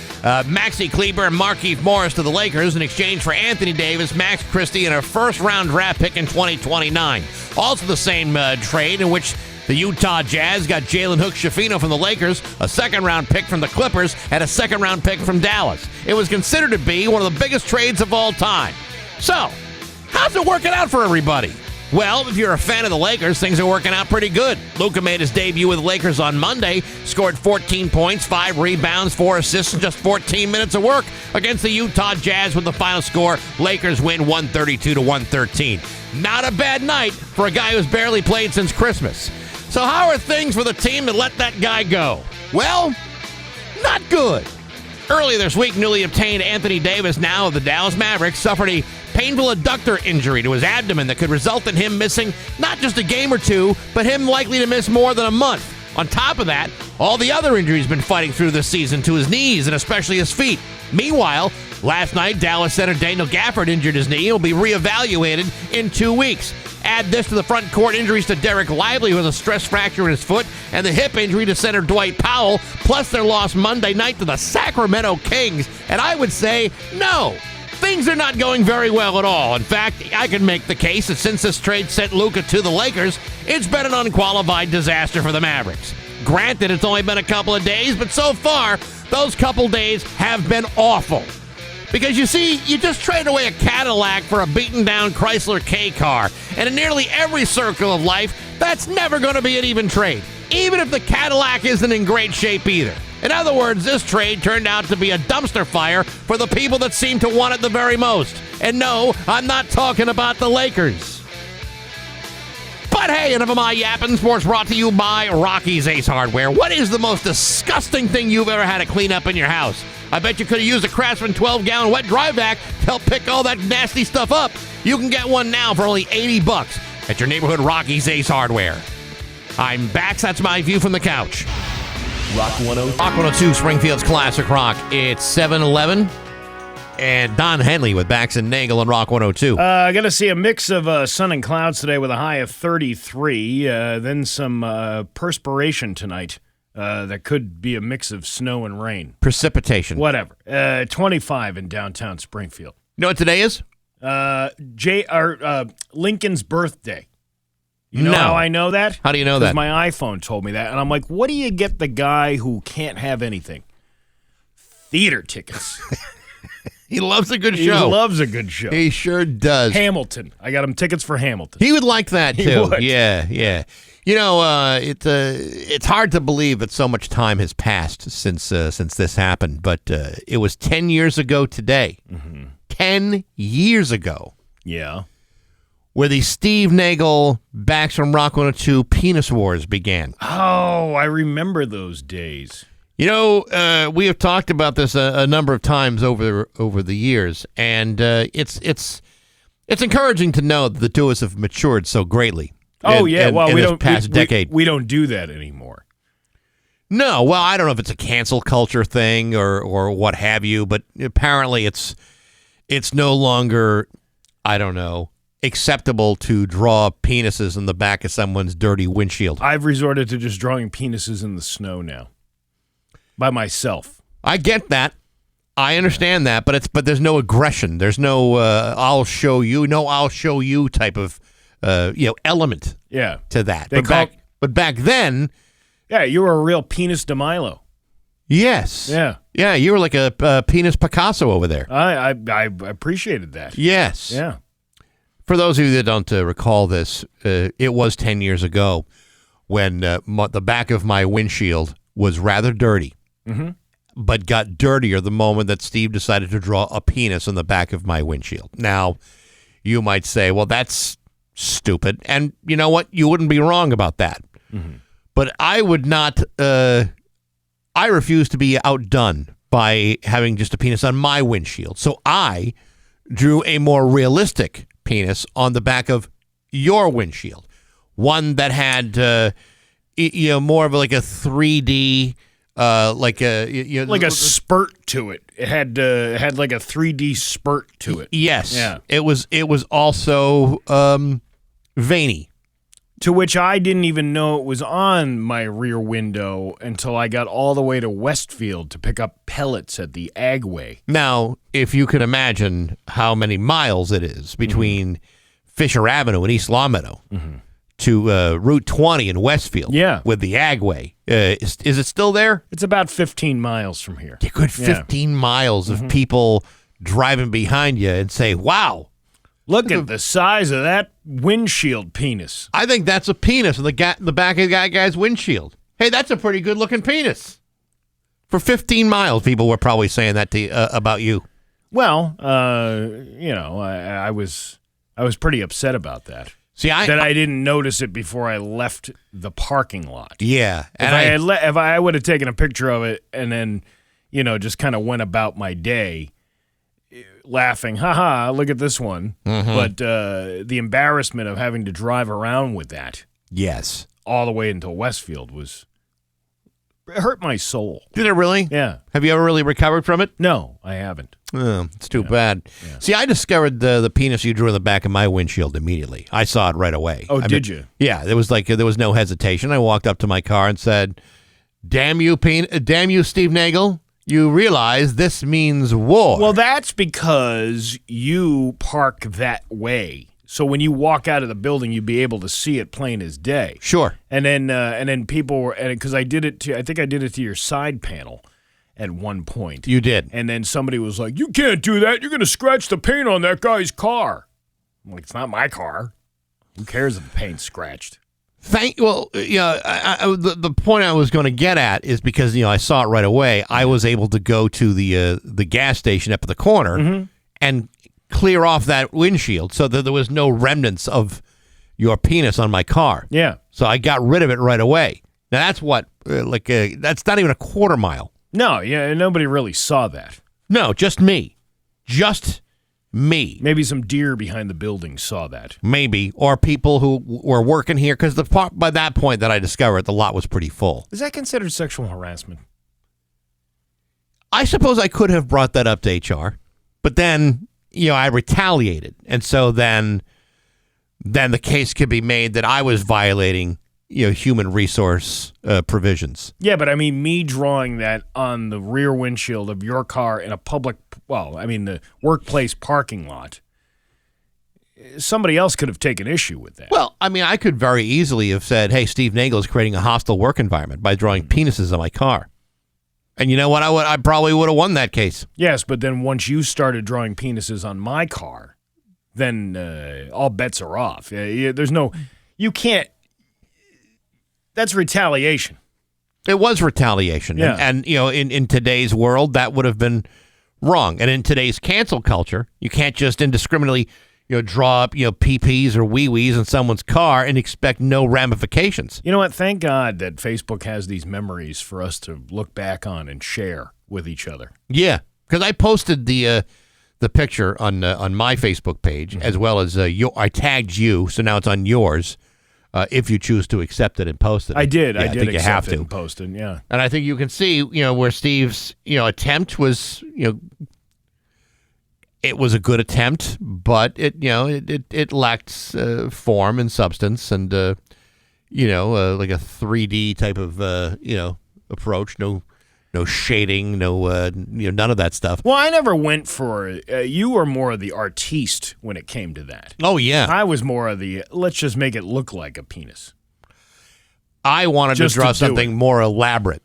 Maxi Kleber, and Markieff Morris to the Lakers in exchange for Anthony Davis, Max Christie, and a first-round draft pick in 2029. Also the same trade in which the Utah Jazz got Jalen Hook-Schifino from the Lakers, a second-round pick from the Clippers, and a second-round pick from Dallas. It was considered to be one of the biggest trades of all time. So, how's it working out for everybody? Well, if you're a fan of the Lakers, things are working out pretty good. Luka made his debut with the Lakers on Monday, scored 14 points, 5 rebounds, 4 assists in just 14 minutes of work against the Utah Jazz with the final score. Lakers win 132-113. Not a bad night for a guy who's barely played since Christmas. So how are things for the team that let that guy go? Well, not good. Earlier this week, newly obtained Anthony Davis, now of the Dallas Mavericks, suffered a painful adductor injury to his abdomen that could result in him missing not just a game or two, but him likely to miss more than a month. On top of that, all the other injuries he's been fighting through this season to his knees and especially his feet. Meanwhile, last night, Dallas center Daniel Gafford injured his knee and will be reevaluated in 2 weeks. Add this to the front court injuries to Derek Lively, who has a stress fracture in his foot, and the hip injury to center Dwight Powell, plus their loss Monday night to the Sacramento Kings. And I would say, no, things are not going very well at all. In fact, I can make the case that since this trade sent Luka to the Lakers, it's been an unqualified disaster for the Mavericks. Granted, it's only been a couple of days, but so far, those couple days have been awful. Because you see, you just traded away a Cadillac for a beaten-down Chrysler K car. And in nearly every circle of life, that's never going to be an even trade, even if the Cadillac isn't in great shape either. In other words, this trade turned out to be a dumpster fire for the people that seem to want it the very most. And no, I'm not talking about the Lakers. But hey, enough of my yapping. Sports brought to you by Rocky's Ace Hardware. What is the most disgusting thing you've ever had to clean up in your house? I bet you could have used a Craftsman 12-gallon wet dry vac to help pick all that nasty stuff up. You can get one now for only $80 at your neighborhood Rocky's Ace Hardware. I'm Bax. That's my view from the couch. Rock 102. Rock 102, Springfield's Classic Rock. It's 7-11. And Don Henley with Bax and Nagle on Rock 102. Going to see a mix of sun and clouds today with a high of 33. Then some perspiration tonight. That could be a mix of snow and rain. Precipitation. Whatever. 25 in downtown Springfield. You know what today is? Lincoln's birthday. You know No. how I know that? How do you know Because that? my iPhone told me that. And I'm like, what do you get the guy who can't have anything? Theater tickets. He loves a good He show. loves a good show. He sure does. Hamilton. I got him tickets for Hamilton. He would like that, He too. would. Yeah. You know, it's hard to believe that so much time has passed since this happened, but it was 10 years ago today. Mm-hmm. 10 years ago. Yeah. Where the Steve Nagle Bax from Rock 102 Penis Wars began. Oh, I remember those days. You know, we have talked about this a number of times over the years, and it's encouraging to know that the two of us have matured so greatly. Oh, yeah. Well, in we this don't past decade. We don't do that anymore. No, well, I don't know if it's a cancel culture thing or what have you, but apparently it's no longer, I don't know, acceptable to draw penises in the back of someone's dirty windshield. I've resorted to just drawing penises in the snow now. By myself. I get that. I understand that, but there's no aggression. There's no I'll show you type of element to that. But back then, yeah, you were a real penis de Milo. yes. Yeah, you were like a penis Picasso over there. I appreciated that. Yes. Yeah. For those of you that don't recall this, it was 10 years ago when the back of my windshield was rather dirty, but got dirtier the moment that Steve decided to draw a penis on the back of my windshield. Now, you might say, well, that's stupid. And you know what? You wouldn't be wrong about that. Mm-hmm. But I would not, I refuse to be outdone by having just a penis on my windshield. So I drew a more realistic penis on the back of your windshield. One that had, more of like a 3D, like a spurt to it. It had like a 3D spurt to it. Yes. Yeah. It was also veiny. To which I didn't even know it was on my rear window until I got all the way to Westfield to pick up pellets at the Agway. Now, if you can imagine how many miles it is between Fisher Avenue and East Longmeadow to Route 20 in Westfield with the Agway, is it still there? It's about 15 miles from here. A good 15 miles of people driving behind you and say, wow. Look at the size of that windshield penis. I think that's a penis in the back of the guy's windshield. Hey, that's a pretty good-looking penis. For 15 miles, people were probably saying that to about you. Well, I was pretty upset about that. See, I didn't notice it before I left the parking lot. Yeah, and if I would have taken a picture of it and then, just kind of went about my day, laughing, haha, look at this one. But the embarrassment of having to drive around with that, yes, all the way until Westfield it hurt my soul. Did it really? Yeah. Have you ever really recovered from it? No, I haven't. Oh, it's too bad. Yeah. See, I discovered the penis you drew in the back of my windshield immediately. I saw it right away. Oh, did you? Yeah, there was no hesitation. I walked up to my car and said, damn you, Steve Nagle. You realize this means war. Well, that's because you park that way. So when you walk out of the building, you'd be able to see it plain as day. Sure. And then people were, because I think I did it to your side panel at one point. You did. And then somebody was like, "You can't do that. You're going to scratch the paint on that guy's car." I'm like, "It's not my car. Who cares if the paint's scratched?" The point I was going to get at is because I saw it right away. I was able to go to the gas station up at the corner and clear off that windshield so that there was no remnants of your penis on my car. Yeah. So I got rid of it right away. Now that's that's not even a quarter mile. No, yeah, nobody really saw that. No, just me. Just me. Maybe some deer behind the building saw that. Maybe. Or people who were working here, because by that point that I discovered, the lot was pretty full. Is that considered sexual harassment? I suppose I could have brought that up to HR, but then, I retaliated. And so then the case could be made that I was violating, human resource provisions. Yeah, but I mean, me drawing that on the rear windshield of your car in a the workplace parking lot, somebody else could have taken issue with that. Well, I mean, I could very easily have said, hey, Steve Nagle is creating a hostile work environment by drawing penises on my car. And you know what? I probably would have won that case. Yes, but then once you started drawing penises on my car, then all bets are off. You can't. That's retaliation. It was retaliation. Yeah. And in today's world, that would have been wrong. And in today's cancel culture, you can't just indiscriminately, draw up, pee-pees or wee-wees in someone's car and expect no ramifications. You know what? Thank God that Facebook has these memories for us to look back on and share with each other. Yeah, because I posted the picture on my Facebook page, as well as I tagged you, so now it's on yours. If you choose to accept it and post it. I did. Yeah, I did think accept you have it to. and post it, yeah. And I think you can see, where Steve's, attempt was, it was a good attempt, but it lacked form and substance and, like a 3D type of, approach. No shading, none of that stuff. Well, I never went for you were more of the artiste when it came to that. Oh yeah, I was more of the let's just make it look like a penis. I wanted to draw something more elaborate.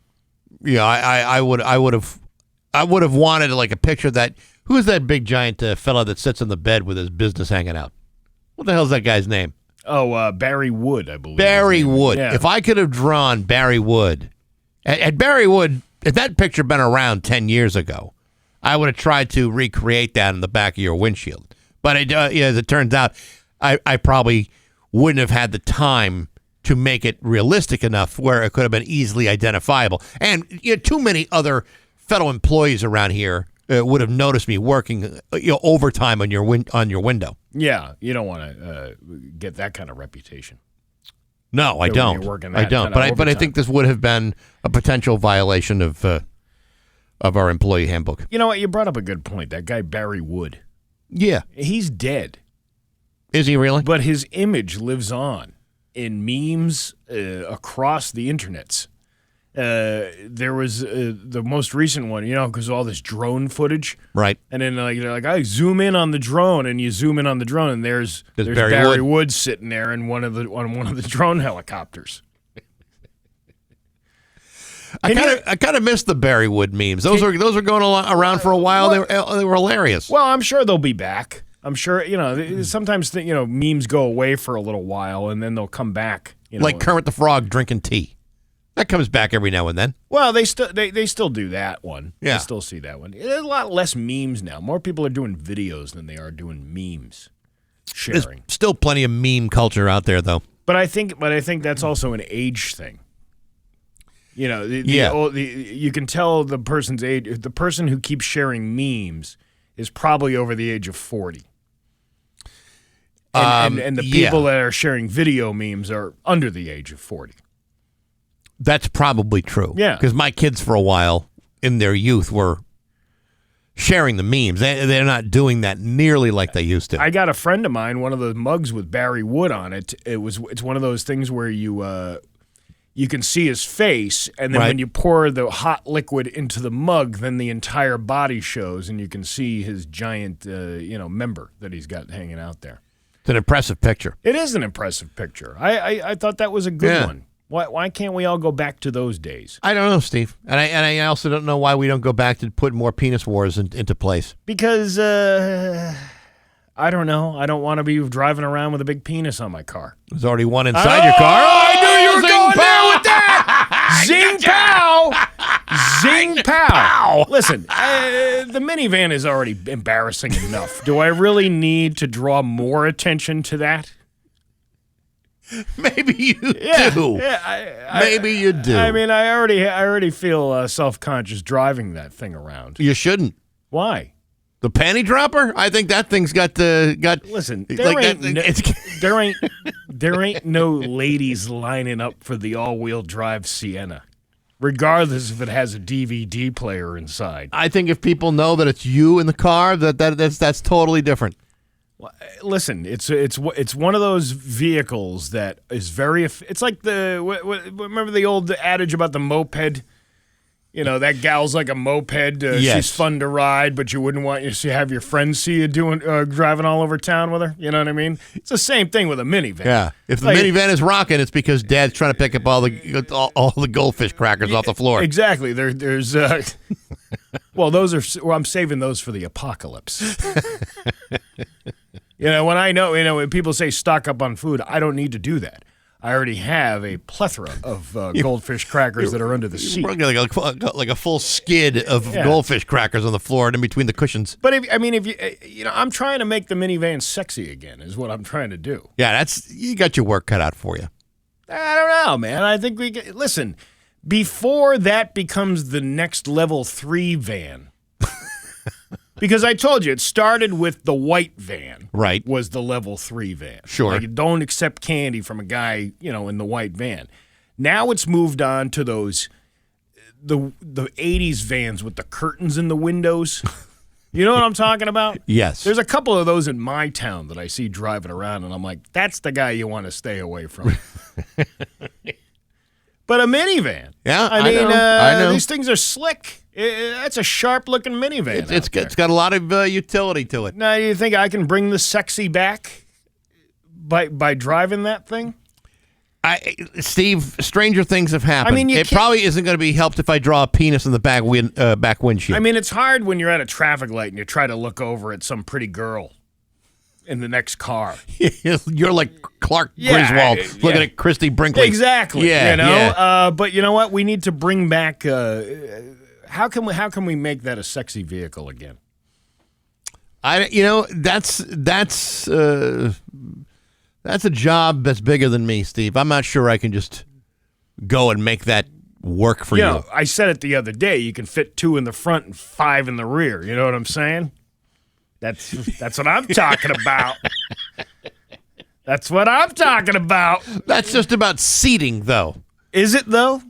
I would have wanted like a picture that who's that big giant fella that sits on the bed with his business hanging out? What the hell's that guy's name? Oh, Barry Wood, I believe. Barry Wood. Yeah. If I could have drawn Barry Wood, at Barry Wood. If that picture had been around 10 years ago, I would have tried to recreate that in the back of your windshield. But as it turns out, I probably wouldn't have had the time to make it realistic enough where it could have been easily identifiable. And too many other fellow employees around here would have noticed me working overtime on your window. Yeah, you don't want to get that kind of reputation. No, I when don't. you're working I that don't. kind of But I overtime. think this would have been a potential violation of our employee handbook. You know what? You brought up a good point. That guy Barry Wood. Yeah. He's dead, Is he really? but his image lives on in memes across the internets. There was the most recent one, because all this drone footage. Right. And then they're like, I zoom in on the drone, and you zoom in on the drone, and there's Barry Wood sitting there in on one of the drone helicopters. I kind of miss the Barry Wood memes. Those were going around for a while. They were hilarious. Well, I'm sure they'll be back. I'm sure, sometimes memes go away for a little while, and then they'll come back. Like Kermit the Frog drinking tea. That comes back every now and then. Well, they still do that one. Yeah. I still see that one. There's a lot less memes now. More people are doing videos than they are doing memes. There's Sharing. still plenty of meme culture out there, though. But I think that's also an age thing. You can tell the person's age. The person who keeps sharing memes is probably over the age of 40. And the people that are sharing video memes are under the age of 40. That's probably true. Yeah. Because my kids, for a while, in their youth, were sharing the memes. They're not doing that nearly like they used to. I got a friend of mine, one of the mugs with Barry Wood on it. It's one of those things where you can see his face, and then when you pour the hot liquid into the mug, then the entire body shows, and you can see his giant member that he's got hanging out there. It's an impressive picture. It is an impressive picture. I thought that was a good one. Why can't we all go back to those days? I don't know, Steve. And I also don't know why we don't go back to put more penis wars into place. Because, I don't know. I don't want to be driving around with a big penis on my car. There's already one inside your car. I knew you were Zing going pow! there with that! Zing pow! Zing pow! Listen, the minivan is already embarrassing enough. Do I really need to draw more attention to that? Maybe you do. Yeah, Maybe you do. I mean, I already feel self-conscious driving that thing around. You shouldn't. Why? The panty dropper? I think that thing's got. Listen, there like ain't no ladies lining up for the all-wheel drive Sienna, regardless if it has a DVD player inside. I think if people know that it's you in the car, that's totally different. Listen, it's one of those vehicles that is very. It's like remember the old adage about the moped. That gal's like a moped. Yes. She's fun to ride, but you wouldn't want to have your friends see you driving all over town with her. You know what I mean? It's the same thing with a minivan. Yeah. If the minivan is rocking, it's because Dad's trying to pick up all the goldfish crackers off the floor. Exactly. There's. Well, I'm saving those for the apocalypse. When people say stock up on food, I don't need to do that. I already have a plethora of goldfish crackers that are under the seat. Like a full skid of goldfish crackers on the floor and in between the cushions. But I'm trying to make the minivan sexy again, is what I'm trying to do. Yeah, you got your work cut out for you. I don't know, man. I think listen, before that becomes the next level 3 van. Because I told you, it started with the white van. Right. Was the level 3 van. Sure. Like, don't accept candy from a guy, in the white van. Now it's moved on to those, the 80s vans with the curtains in the windows. You know what I'm talking about? Yes. There's a couple of those in my town that I see driving around, and I'm like, that's the guy you want to stay away from. But a minivan. Yeah, I mean, I know. These things are slick. That's a sharp-looking minivan. It's got a lot of utility to it. Now, you think I can bring the sexy back by driving that thing? Steve, stranger things have happened. I mean, it probably isn't going to be helped if I draw a penis in the back windshield. I mean, it's hard when you're at a traffic light and you try to look over at some pretty girl in the next car. You're like Clark Griswold looking at Christy Brinkley. Exactly. Yeah, But you know what? We need to bring back. How can we make that a sexy vehicle again? That's a job that's bigger than me, Steve. I'm not sure I can just go and make that work for you. I said it the other day. You can fit 2 in the front and 5 in the rear. You know what I'm saying? That's what I'm talking about. That's what I'm talking about. That's just about seating, though. Is it, though?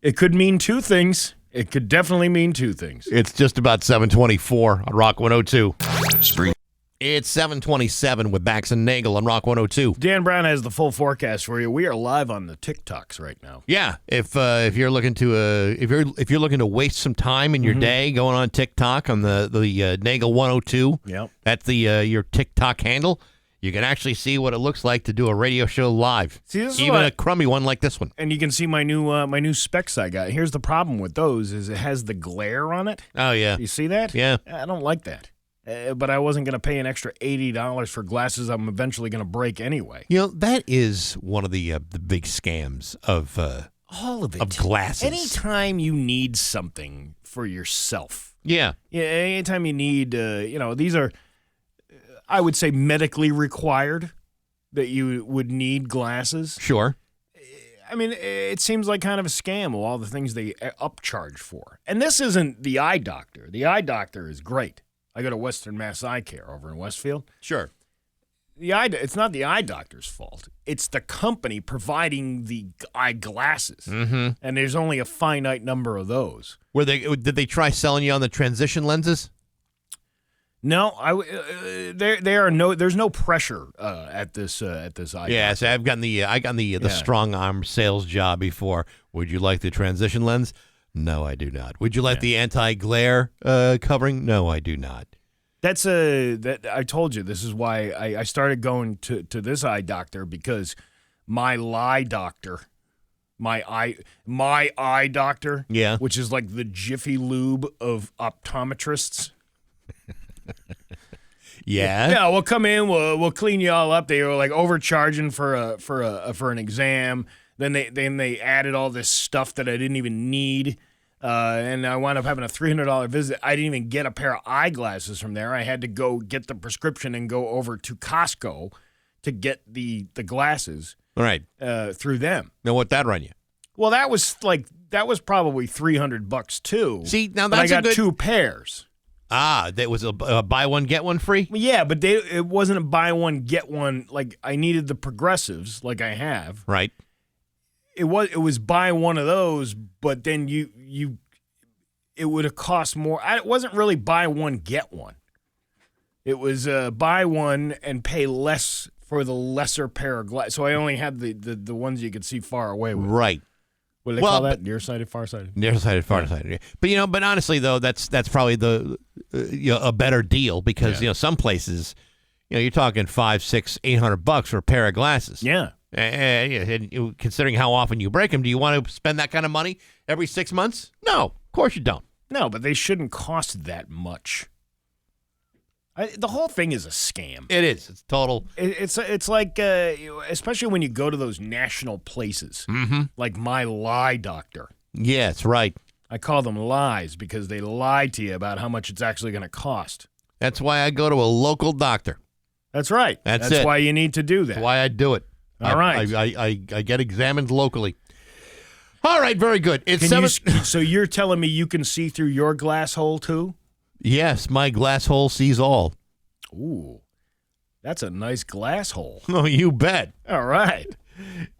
It could mean two things. It could definitely mean two things. It's just about 724 on Rock 102. Spring. It's 727 with Bax and Nagle on Rock 102. Dan Brown has the full forecast for you. We are live on the TikToks right now. Yeah, if you're looking to if you're looking to waste some time in your day, going on TikTok on the Nagle 102. Yep. That's the your TikTok handle. You can actually see what it looks like to do a radio show live. See, this is even what- a crummy one like this one. And you can see my new specs I got. Here's the problem with those is it has the glare on it. Oh yeah, You see that? yeah. I don't like that. But I wasn't going to pay an extra $80 for glasses I'm eventually going to break anyway. You know that is one of the big scams of All of it. of glasses. Anytime you need something for yourself. Yeah, Yeah, anytime you need, these are, I would say, medically required that you would need glasses. sure. I mean, it seems like kind of a scam of all the things they upcharge for. And this isn't the eye doctor. The eye doctor is great. I go to Western Mass Eye Care over in Westfield. Sure. It's not the eye doctor's fault. It's the company providing the eye glasses. Mm-hmm. And there's only a finite number of those. Did they try selling you on the transition lenses? No, there's no pressure at this eye. Yes, I've gotten the strong arm sales job before. Would you like the transition lens? No, I do not. Would you like the anti-glare covering? No, I do not. That I told you. This is why I started going to this eye doctor, because my eye doctor, my eye doctor, Yeah. which is like the Jiffy Lube of optometrists. Yeah. Yeah, we'll come in, we'll clean you all up. They were like overcharging for an exam. Then they added all this stuff that I didn't even need. And I wound up having a $300 visit. I didn't even get a pair of eyeglasses from there. I had to go get the prescription and go over to Costco to get the glasses All right. through them. Now, what that run you? Well, that was probably $300 too. See, now but I that's a got good- two pairs. That was a buy one get one free. Yeah, but it wasn't a buy one get one. Like, I needed the progressives, like I have. Right. It was buy one of those, but then it would have cost more. It wasn't really buy one get one. It was buy one and pay less for the lesser pair of glasses. So I only had the ones you could see far away with. Right. What do they Well, call that? but- Nearsighted, farsighted. Nearsighted, farsighted. But honestly though, that's probably the a better deal because some places, you're talking $500, $600, $800 for a pair of glasses. Yeah. And considering how often you break them, do you want to spend that kind of money every 6 months? No, of course you don't. No, but they shouldn't cost that much. The whole thing is a scam. It is. It's total. It's like, especially when you go to those national places, like my lie doctor. Yes, right. I call them lies because they lie to you about how much it's actually going to cost. That's why I go to a local doctor. That's right. That's That's it. why you need to do that. That's why I do it. All right. I get examined locally. All right, very good. It's So you're telling me you can see through your glass hole too? Yes, my glass hole sees all. Ooh, that's a nice glass hole. Oh, you bet. All right.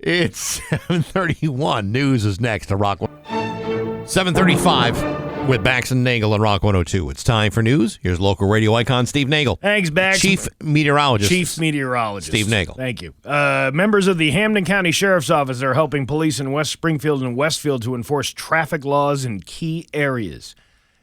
It's 7:31. News is next to Rock 7:35 with Bax and Nagle on Rock 102. It's time for news. Here's local radio icon Steve Nagle. Thanks, Bax. Chief Meteorologist. Steve Nagle. Thank you. Members of the Hampden County Sheriff's Office are helping police in West Springfield and Westfield to enforce traffic laws in key areas.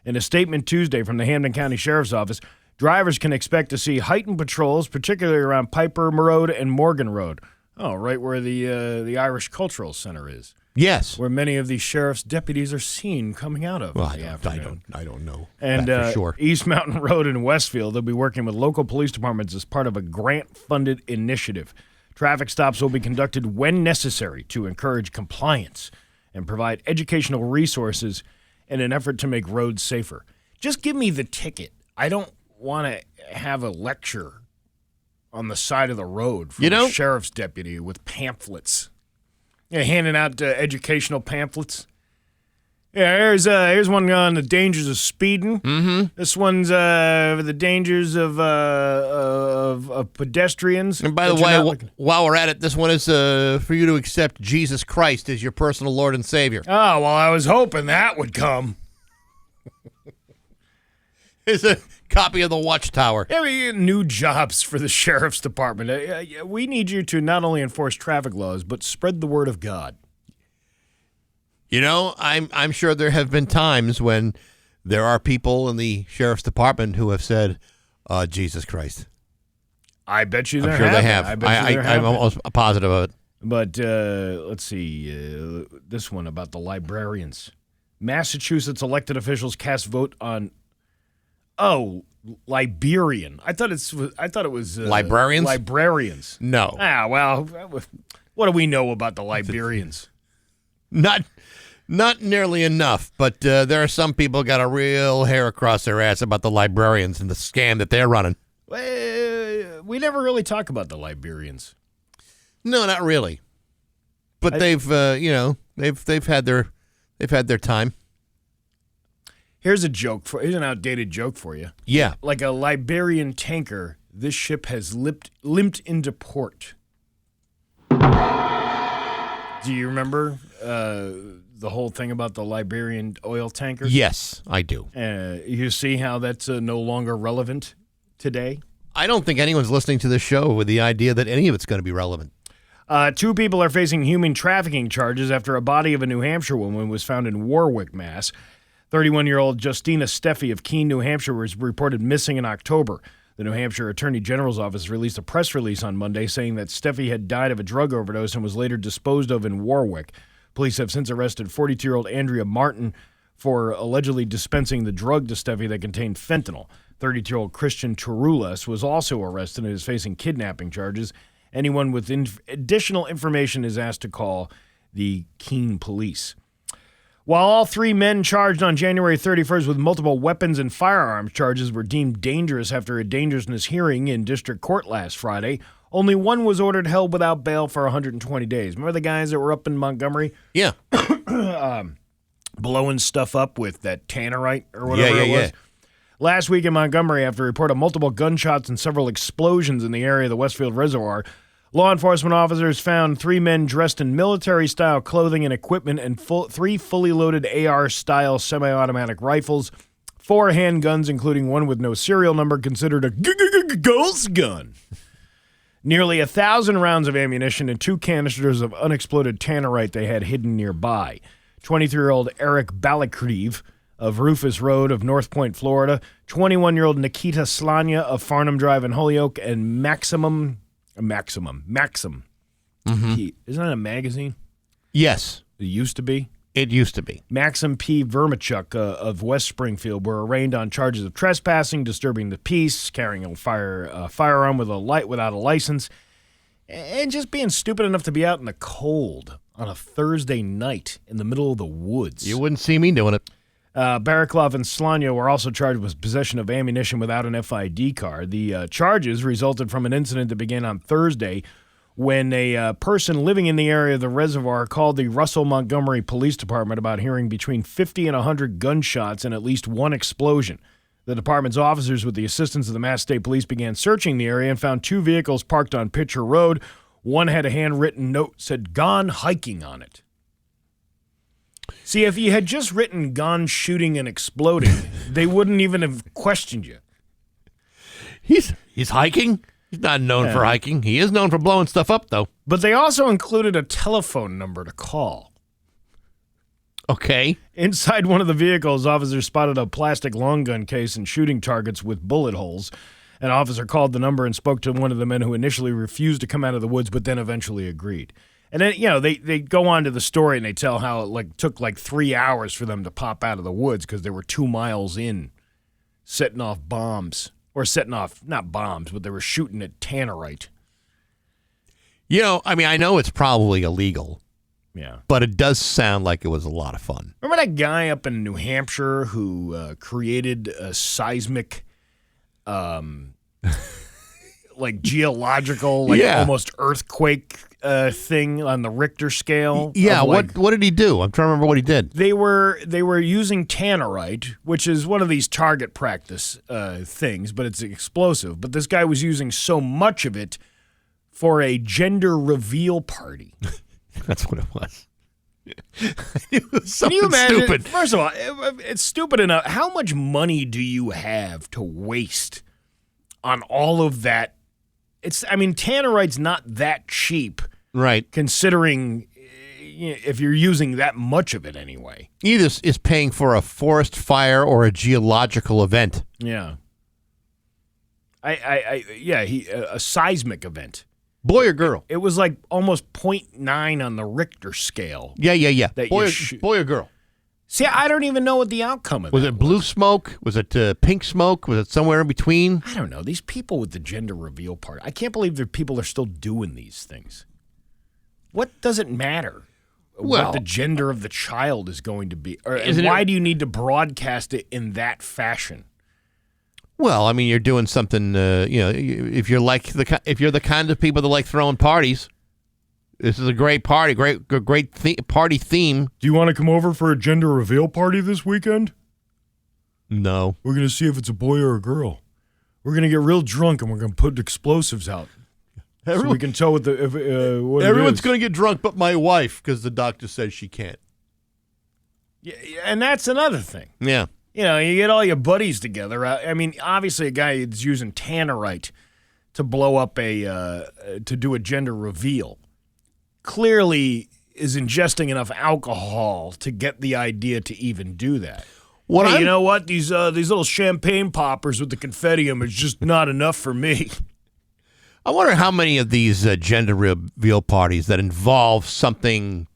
In a statement Tuesday from the Hampden County Sheriff's Office, drivers can expect to see heightened patrols, particularly around Piper Road and Morgan Road. Oh, right where the Irish Cultural Center is, Yes. where many of the sheriff's deputies are seen coming out of. Well, in the afternoon. I don't know. And that for sure. East Mountain Road in Westfield, they'll be working with local police departments as part of a grant-funded initiative. Traffic stops will be conducted when necessary to encourage compliance and provide educational resources in an effort to make roads safer. Just give me the ticket. I don't want to have a lecture on the side of the road from a sheriff's deputy with pamphlets. Handing out educational pamphlets. Yeah, here's one on the dangers of speeding. Mm-hmm. This one's the dangers of pedestrians. And by the way, while we're at it, this one is for you to accept Jesus Christ as your personal Lord and Savior. Oh, well, I was hoping that would come. It's a copy of the Watchtower. Yeah, we get new jobs for the sheriff's department. We need you to not only enforce traffic laws, but spread the word of God. You know, I'm sure there have been times when there are people in the sheriff's department who have said, Jesus Christ. I bet you I'm sure they have. I'm almost positive of it. But let's see. This one about the librarians. Massachusetts elected officials cast vote on... Oh, Liberian. I thought it was... Librarians? Librarians. No. Well, what do we know about the Liberians? Not nearly enough, but there are some people got a real hair across their ass about the librarians and the scam that they're running. We never really talk about the Liberians. No, not really. But they've had their time. Here's an outdated joke for you. Yeah. Like a Liberian tanker, this ship has limped into port. Do you remember the whole thing about the Liberian oil tankers? Yes, I do. You see how that's no longer relevant today? I don't think anyone's listening to this show with the idea that any of it's going to be relevant. 2 people are facing human trafficking charges after a body of a New Hampshire woman was found in Warwick, Mass. 31-year-old Justina Steffi of Keene, New Hampshire, was reported missing in October. The New Hampshire Attorney General's office released a press release on Monday saying that Steffi had died of a drug overdose and was later disposed of in Warwick. Police have since arrested 42-year-old Andrea Martin for allegedly dispensing the drug to Steffi that contained fentanyl. 32-year-old Christian Turulas was also arrested and is facing kidnapping charges. Anyone with additional information is asked to call the Keene police. While all 3 men charged on January 31st with multiple weapons and firearms charges were deemed dangerous after a dangerousness hearing in district court last Friday, only one was ordered held without bail for 120 days. Remember the guys that were up in Montgomery? Yeah. Blowing stuff up with that tannerite or whatever it was? Yeah. Last week in Montgomery, after a report of multiple gunshots and several explosions in the area of the Westfield Reservoir, law enforcement officers found 3 men dressed in military-style clothing and equipment and 3 fully loaded AR-style semi-automatic rifles, 4 handguns, including one with no serial number, considered a ghost gun. Nearly 1,000 rounds of ammunition and 2 canisters of unexploded tannerite they had hidden nearby. 23-year-old Eric Balakriv of Rufus Road of North Point, Florida, 21-year-old Nikita Slanya of Farnham Drive in Holyoke, and Maxim. Maxim. Mm-hmm. Isn't that a magazine? Yes. It used to be? It used to be. Maxim P. Vermichuk of West Springfield were arraigned on charges of trespassing, disturbing the peace, carrying a firearm without a license, and just being stupid enough to be out in the cold on a Thursday night in the middle of the woods. You wouldn't see me doing it. Baraklov and Slanya were also charged with possession of ammunition without an FID card. The charges resulted from an incident that began on Thursday when a person living in the area of the reservoir called the Russell Montgomery Police Department about hearing between 50 and 100 gunshots and at least 1 explosion. The department's officers, with the assistance of the Mass State Police, began searching the area and found 2 vehicles parked on Pitcher Road. One had a handwritten note that said, "Gone hiking" on it. See, if you had just written "gone shooting and exploding," they wouldn't even have questioned you. He's hiking? He's not known for hiking. He is known for blowing stuff up, though. But they also included a telephone number to call. Okay. Inside one of the vehicles, officers spotted a plastic long gun case and shooting targets with bullet holes. An officer called the number and spoke to one of the men who initially refused to come out of the woods, but then eventually agreed. And then, they go on to the story and they tell how it took 3 hours for them to pop out of the woods because they were 2 miles in, setting off bombs. Or setting off, not bombs, but they were shooting at tannerite. I know it's probably illegal. Yeah. But it does sound like it was a lot of fun. Remember that guy up in New Hampshire who created a seismic, geological, almost earthquake thing on the Richter scale. Yeah, of like, what did he do? I'm trying to remember what he did. They were using tannerite, which is one of these target practice things, but it's explosive. But this guy was using so much of it for a gender reveal party. That's what it was. It was Can you something imagine? stupid. First of all, it's stupid enough. How much money do you have to waste on all of that? Tannerite's not that cheap, Right. considering if you're using that much of it anyway. Either is paying for a forest fire or a geological event. Yeah. A seismic event. Boy or girl? It was like almost 0.9 on the Richter scale. Yeah. That Boy, you boy or girl? See, I don't even know what the outcome of Was that it blue smoke? Was it pink smoke? Was it somewhere in between? I don't know. These people with the gender reveal part. I can't believe that people are still doing these things. What does it matter? Well, what the gender of the child is going to be, or Isn't why it- do you need to broadcast it in that fashion? Well, I mean, you're doing something. If you're the kind of people that like throwing parties, this is a great party, great party theme. Do you want to come over for a gender reveal party this weekend? No, We're going to see if it's a boy or a girl. We're going to get real drunk and we're going to put explosives out. So we can tell what everyone's going to get drunk, but my wife, because the doctor says she can't. Yeah, and that's another thing. Yeah. You get all your buddies together. Obviously, a guy is using tannerite to blow up to do a gender reveal clearly is ingesting enough alcohol to get the idea to even do that. You know what? These little champagne poppers with the confetti in them is just not enough for me. I wonder how many of these gender reveal parties that involve something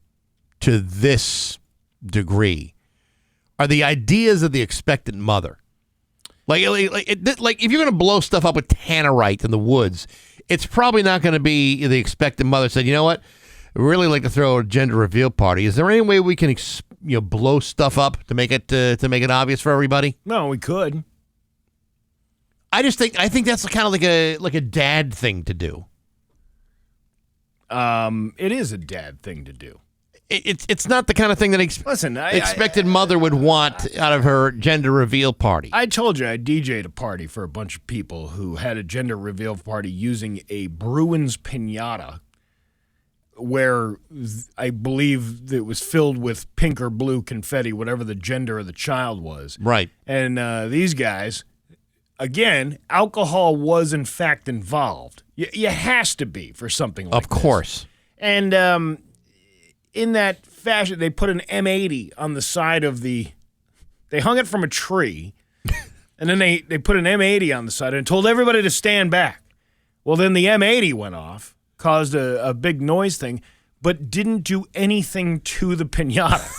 to this degree are the ideas of the expectant mother. Like if you're going to blow stuff up with tannerite in the woods, it's probably not going to be the expectant mother said, you know what, I'd really like to throw a gender reveal party. Is there any way we can blow stuff up to make it obvious for everybody? No, we could. I think that's kind of like a dad thing to do. It is a dad thing to do. It's not the kind of thing that expected mother would want out of her gender reveal party. I told you I DJ'd a party for a bunch of people who had a gender reveal party using a Bruins piñata where I believe it was filled with pink or blue confetti, whatever the gender of the child was. Right. And these guys, again, alcohol was in fact involved. You has to be for something like this. Of course. And in that fashion, they put an M80 on the side of they hung it from a tree, and then they put an M80 on the side and told everybody to stand back. Well, then the M80 went off, caused a big noise thing, but didn't do anything to the piñata.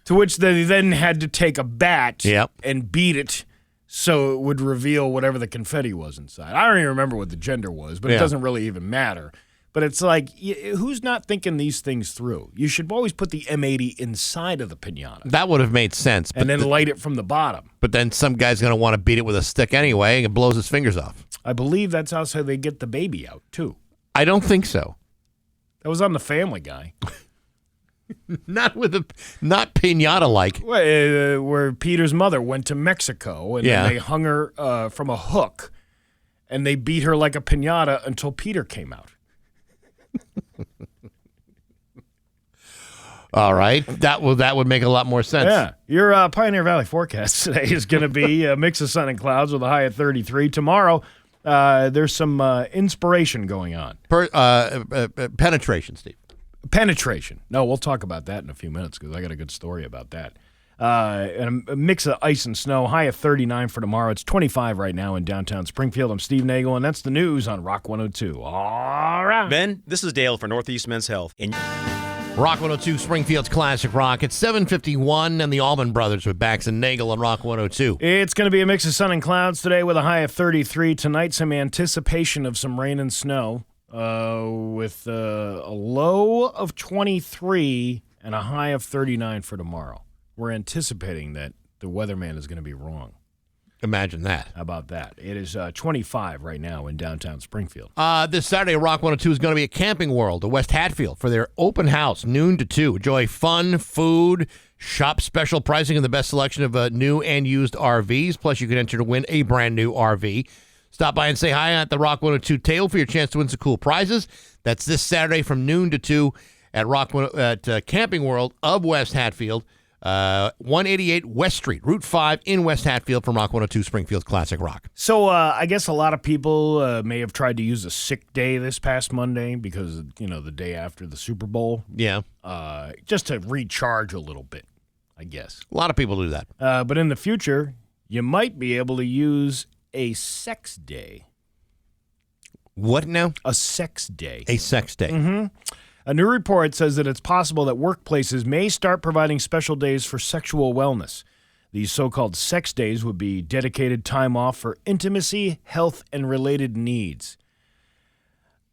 To which they then had to take a bat and beat it so it would reveal whatever the confetti was inside. I don't even remember what the gender was, but it doesn't really even matter. But it's like, who's not thinking these things through? You should always put the M80 inside of the piñata. That would have made sense. And then light it from the bottom. But then some guy's going to want to beat it with a stick anyway, and it blows his fingers off. I believe that's also how they get the baby out, too. I don't think so. That was on the Family Guy. Not piñata-like. Where Peter's mother went to Mexico, and then they hung her from a hook, and they beat her like a piñata until Peter came out. All right. That would make a lot more sense. Yeah. Your Pioneer Valley forecast today is going to be a mix of sun and clouds with a high of 33. Tomorrow, there's some inspiration going on. Penetration, Steve. Penetration. No, we'll talk about that in a few minutes because I got a good story about that. And a mix of ice and snow, high of 39 for tomorrow. It's 25 right now in downtown Springfield. I'm Steve Nagle, and that's the news on Rock 102. All right. Ben, this is Dale for Northeast Men's Health. Rock 102, Springfield's Classic Rock. It's 7:51, and the Allman Brothers with Bax and Nagle on Rock 102. It's going to be a mix of sun and clouds today with a high of 33. Tonight, some anticipation of some rain and snow with a low of 23 and a high of 39 for tomorrow. We're anticipating that the weatherman is going to be wrong. Imagine that. How about that? It is 25 right now in downtown Springfield. This Saturday, Rock 102 is going to be at Camping World at West Hatfield for their open house, noon to 2. Enjoy fun, food, shop special pricing, and the best selection of new and used RVs. Plus, you can enter to win a brand new RV. Stop by and say hi at the Rock 102 table for your chance to win some cool prizes. That's this Saturday from noon to 2 at Camping World of West Hatfield. 188 West Street, Route 5 in West Hatfield from Rock 102 Springfield's Classic Rock. So I guess a lot of people may have tried to use a sick day this past Monday because, the day after the Super Bowl. Yeah. Just to recharge a little bit, I guess. A lot of people do that. But in the future, you might be able to use a sex day. What now? A sex day. A sex day. Mm-hmm. A new report says that it's possible that workplaces may start providing special days for sexual wellness. These so-called sex days would be dedicated time off for intimacy, health, and related needs.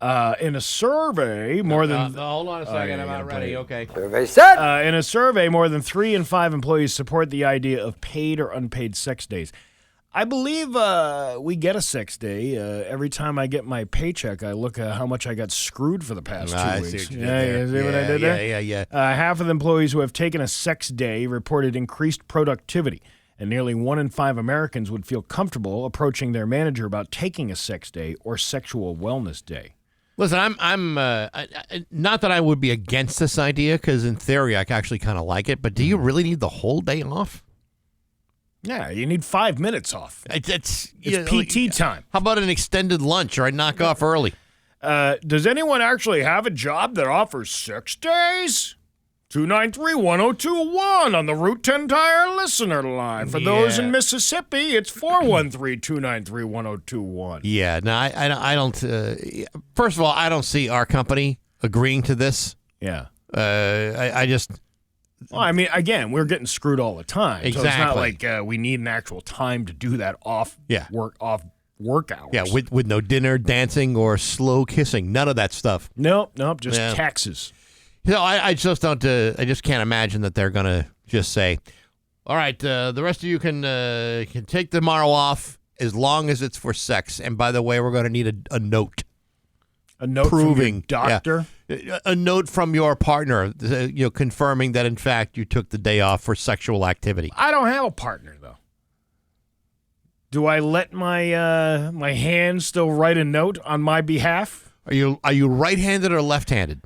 In a survey, more than... hold on a second, I'm not ready. Okay. In a survey, more than 3 in 5 employees support the idea of paid or unpaid sex days. I believe we get a sex day. Every time I get my paycheck, I look at how much I got screwed for the past 2 weeks. See what I did there? Yeah. Half of the employees who have taken a sex day reported increased productivity, and nearly 1 in 5 Americans would feel comfortable approaching their manager about taking a sex day or sexual wellness day. Listen, I'm not that I would be against this idea, because in theory I actually kind of like it, but do you really need the whole day off? Yeah, you need 5 minutes off. It's PT time. How about an extended lunch, or I knock off early? Does anyone actually have a job that offers 6 days? 293-1021 on the Route 10 Tire listener line. For those in Mississippi, it's 413-293-1021. Yeah, no, I don't. First of all, I don't see our company agreeing to this. Yeah. I just... Well, I mean, again, we're getting screwed all the time. Exactly. So it's not like we need an actual time to do that off work hours. Yeah, with no dinner, dancing, or slow kissing. None of that stuff. Nope, just taxes. I just don't. I just can't imagine that they're gonna just say, "All right, the rest of you can take tomorrow off as long as it's for sex." And by the way, we're going to need a note. A note proving, from your doctor? Yeah, a note from your partner, confirming that, in fact, you took the day off for sexual activity. I don't have a partner, though. Do I let my my hand still write a note on my behalf? Are you right-handed or left-handed?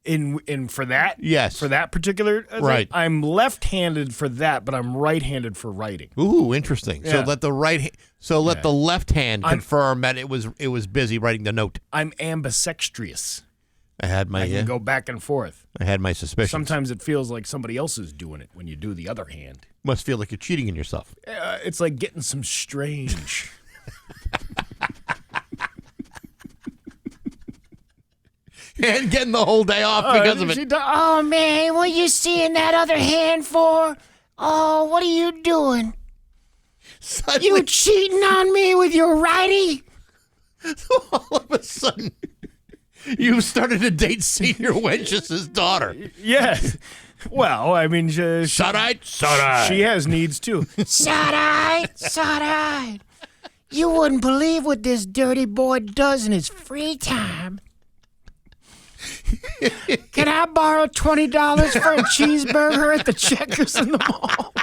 In for that? Yes. For that particular thing? Right. I'm left-handed for that, but I'm right-handed for writing. Ooh, interesting. Yeah. So let the left hand confirm that it was busy writing the note. I'm ambidextrous. I can go back and forth. I had my suspicions. Sometimes it feels like somebody else is doing it when you do the other hand. Must feel like you're cheating on yourself. It's like getting some strange. And getting the whole day off because of it. Oh, man, what are you seeing that other hand for? Oh, what are you doing? Suddenly, You cheating on me with your righty? all of a sudden, you've started to date Senior Wench's daughter. Yes. Well, I mean, Side-eyed? She has needs, too. Side-eyed. You wouldn't believe what this dirty boy does in his free time. Can I borrow $20 for a cheeseburger at the Checkers in the mall?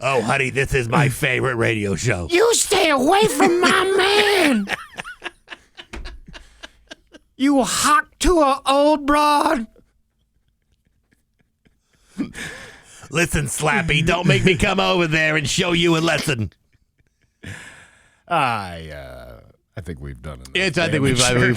Oh, honey, this is my favorite radio show. You stay away from my man. You hock to a old broad. Listen, Slappy, don't make me come over there and show you a lesson. I think we've done enough. I think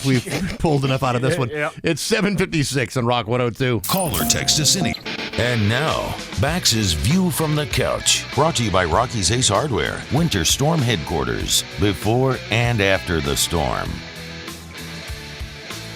we've pulled enough out of this one. Yep. It's 7:56 on Rock 102. Call or text us any. And now, Bax's View from the Couch, brought to you by Rocky's Ace Hardware, Winter Storm Headquarters, before and after the storm.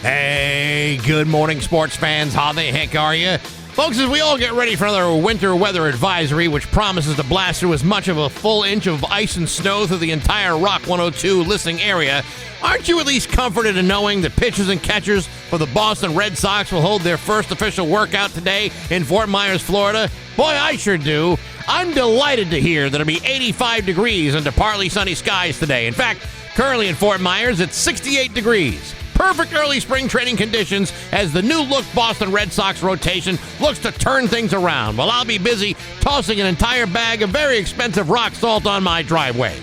Hey, good morning, sports fans. How the heck are you? Folks, as we all get ready for another winter weather advisory, which promises to blast through as much of a full inch of ice and snow through the entire Rock 102 listening area, aren't you at least comforted in knowing that pitchers and catchers for the Boston Red Sox will hold their first official workout today in Fort Myers, Florida? Boy, I sure do. I'm delighted to hear that it'll be 85 degrees under partly sunny skies today. In fact, currently in Fort Myers, it's 68 degrees. Perfect early spring training conditions as the new-look Boston Red Sox rotation looks to turn things around, while I'll be busy tossing an entire bag of very expensive rock salt on my driveway.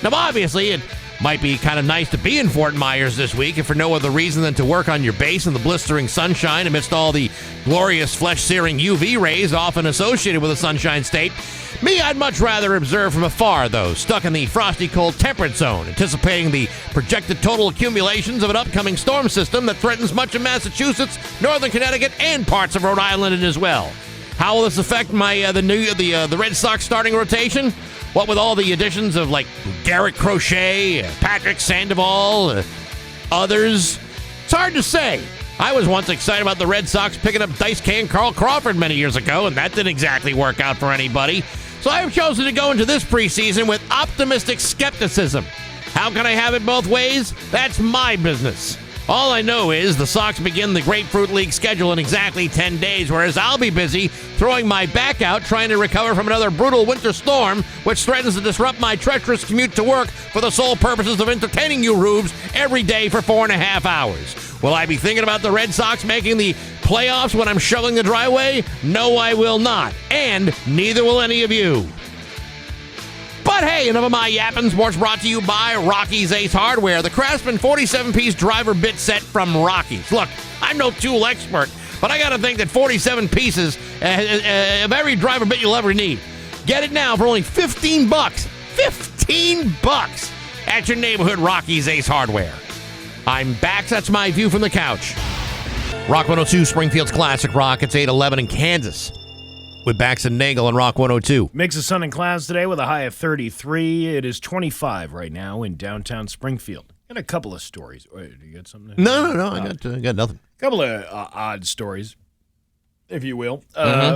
Now, obviously, it might be kind of nice to be in Fort Myers this week, if for no other reason than to work on your base in the blistering sunshine amidst all the glorious flesh-searing UV rays often associated with the Sunshine State. Me, I'd much rather observe from afar, though, stuck in the frosty cold temperate zone, anticipating the projected total accumulations of an upcoming storm system that threatens much of Massachusetts, northern Connecticut, and parts of Rhode Island as well. How will this affect my the Red Sox starting rotation? What with all the additions of, like, Garrett Crochet, Patrick Sandoval, others? It's hard to say. I was once excited about the Red Sox picking up dice can Carl Crawford many years ago, and that didn't exactly work out for anybody. So I have chosen to go into this preseason with optimistic skepticism. How can I have it both ways? That's my business. All I know is the Sox begin the Grapefruit League schedule in exactly 10 days, whereas I'll be busy throwing my back out trying to recover from another brutal winter storm, which threatens to disrupt my treacherous commute to work for the sole purposes of entertaining you rubes every day for 4.5 hours. Will I be thinking about the Red Sox making the playoffs when I'm shoveling the driveway? No, I will not. And neither will any of you. But hey, enough of my yapping. Sports brought to you by Rocky's Ace Hardware, the Craftsman 47-piece driver bit set from Rocky's. Look, I'm no tool expert, but I gotta think that 47 pieces of every driver bit you'll ever need. Get it now for only $15. $15 at your neighborhood Rocky's Ace Hardware. I'm Bax. That's my view from the couch. Rock 102, Springfield's classic rock. It's 8:11 in Kansas with Bax and Nagle on Rock 102. Mix of sun and clouds today with a high of 33. It is 25 right now in downtown Springfield. Got a couple of stories. Wait, do you got something? No. I got nothing. A couple of odd stories, if you will.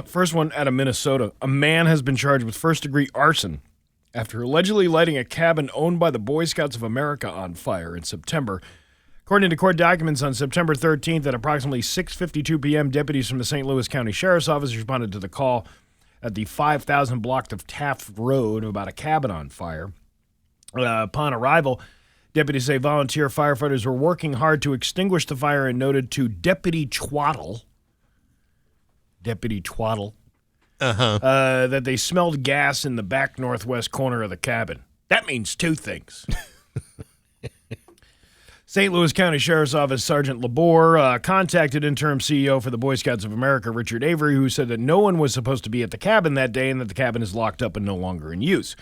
First one out of Minnesota. A man has been charged with first-degree arson after allegedly lighting a cabin owned by the Boy Scouts of America on fire in September. According to court documents, on September 13th at approximately 6:52 p.m., deputies from the St. Louis County Sheriff's Office responded to the call at the 5,000 block of Taft Road about a cabin on fire. Upon arrival, deputies say volunteer firefighters were working hard to extinguish the fire and noted to Deputy Twaddle, that they smelled gas in the back northwest corner of the cabin. That means two things. St. Louis County Sheriff's Office Sergeant Labor contacted interim CEO for the Boy Scouts of America, Richard Avery, who said that no one was supposed to be at the cabin that day and that the cabin is locked up and no longer in use.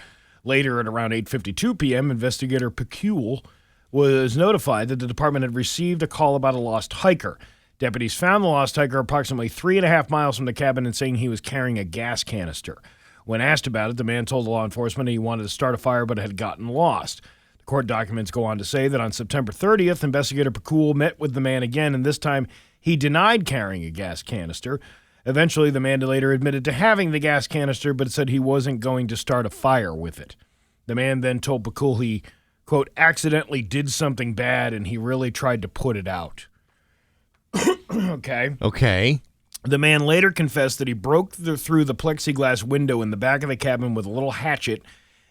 Later, at around 8:52 p.m., investigator Pecule was notified that the department had received a call about a lost hiker. Deputies found the lost hiker approximately 3.5 miles from the cabin and saying he was carrying a gas canister. When asked about it, the man told law enforcement he wanted to start a fire but had gotten lost. Court documents go on to say that on September 30th, investigator Pecule met with the man again, and this time he denied carrying a gas canister. Eventually, the man later admitted to having the gas canister, but said he wasn't going to start a fire with it. The man then told Pecule he, quote, accidentally did something bad and he really tried to put it out. Okay. The man later confessed that he broke through the plexiglass window in the back of the cabin with a little hatchet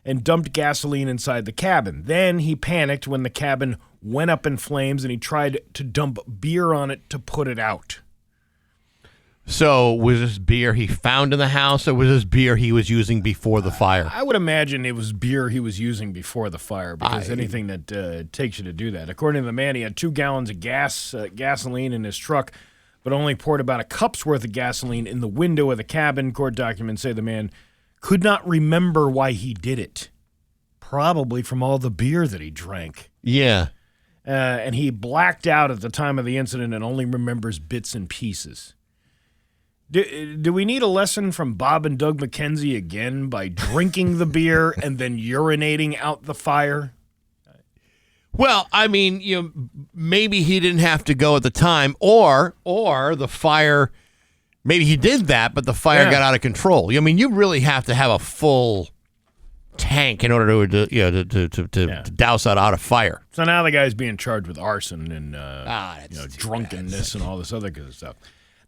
and dumped gasoline inside the cabin. Then he panicked when the cabin went up in flames and he tried to dump beer on it to put it out. So was this beer he found in the house, or was this beer he was using before the fire? I would imagine it was beer he was using before the fire, because anything that takes you to do that. According to the man, he had 2 gallons of gasoline in his truck, but only poured about a cup's worth of gasoline in the window of the cabin. Court documents say the man could not remember why he did it. Probably from all the beer that he drank. Yeah. And he blacked out at the time of the incident and only remembers bits and pieces. Do we need a lesson from Bob and Doug McKenzie again by drinking the beer and then urinating out the fire? Well, I mean, maybe he didn't have to go at the time, or the fire Maybe he did that, but the fire got out of control. I mean, you really have to have a full tank in order to douse that out of fire. So now the guy's being charged with arson and drunkenness and all this other good stuff.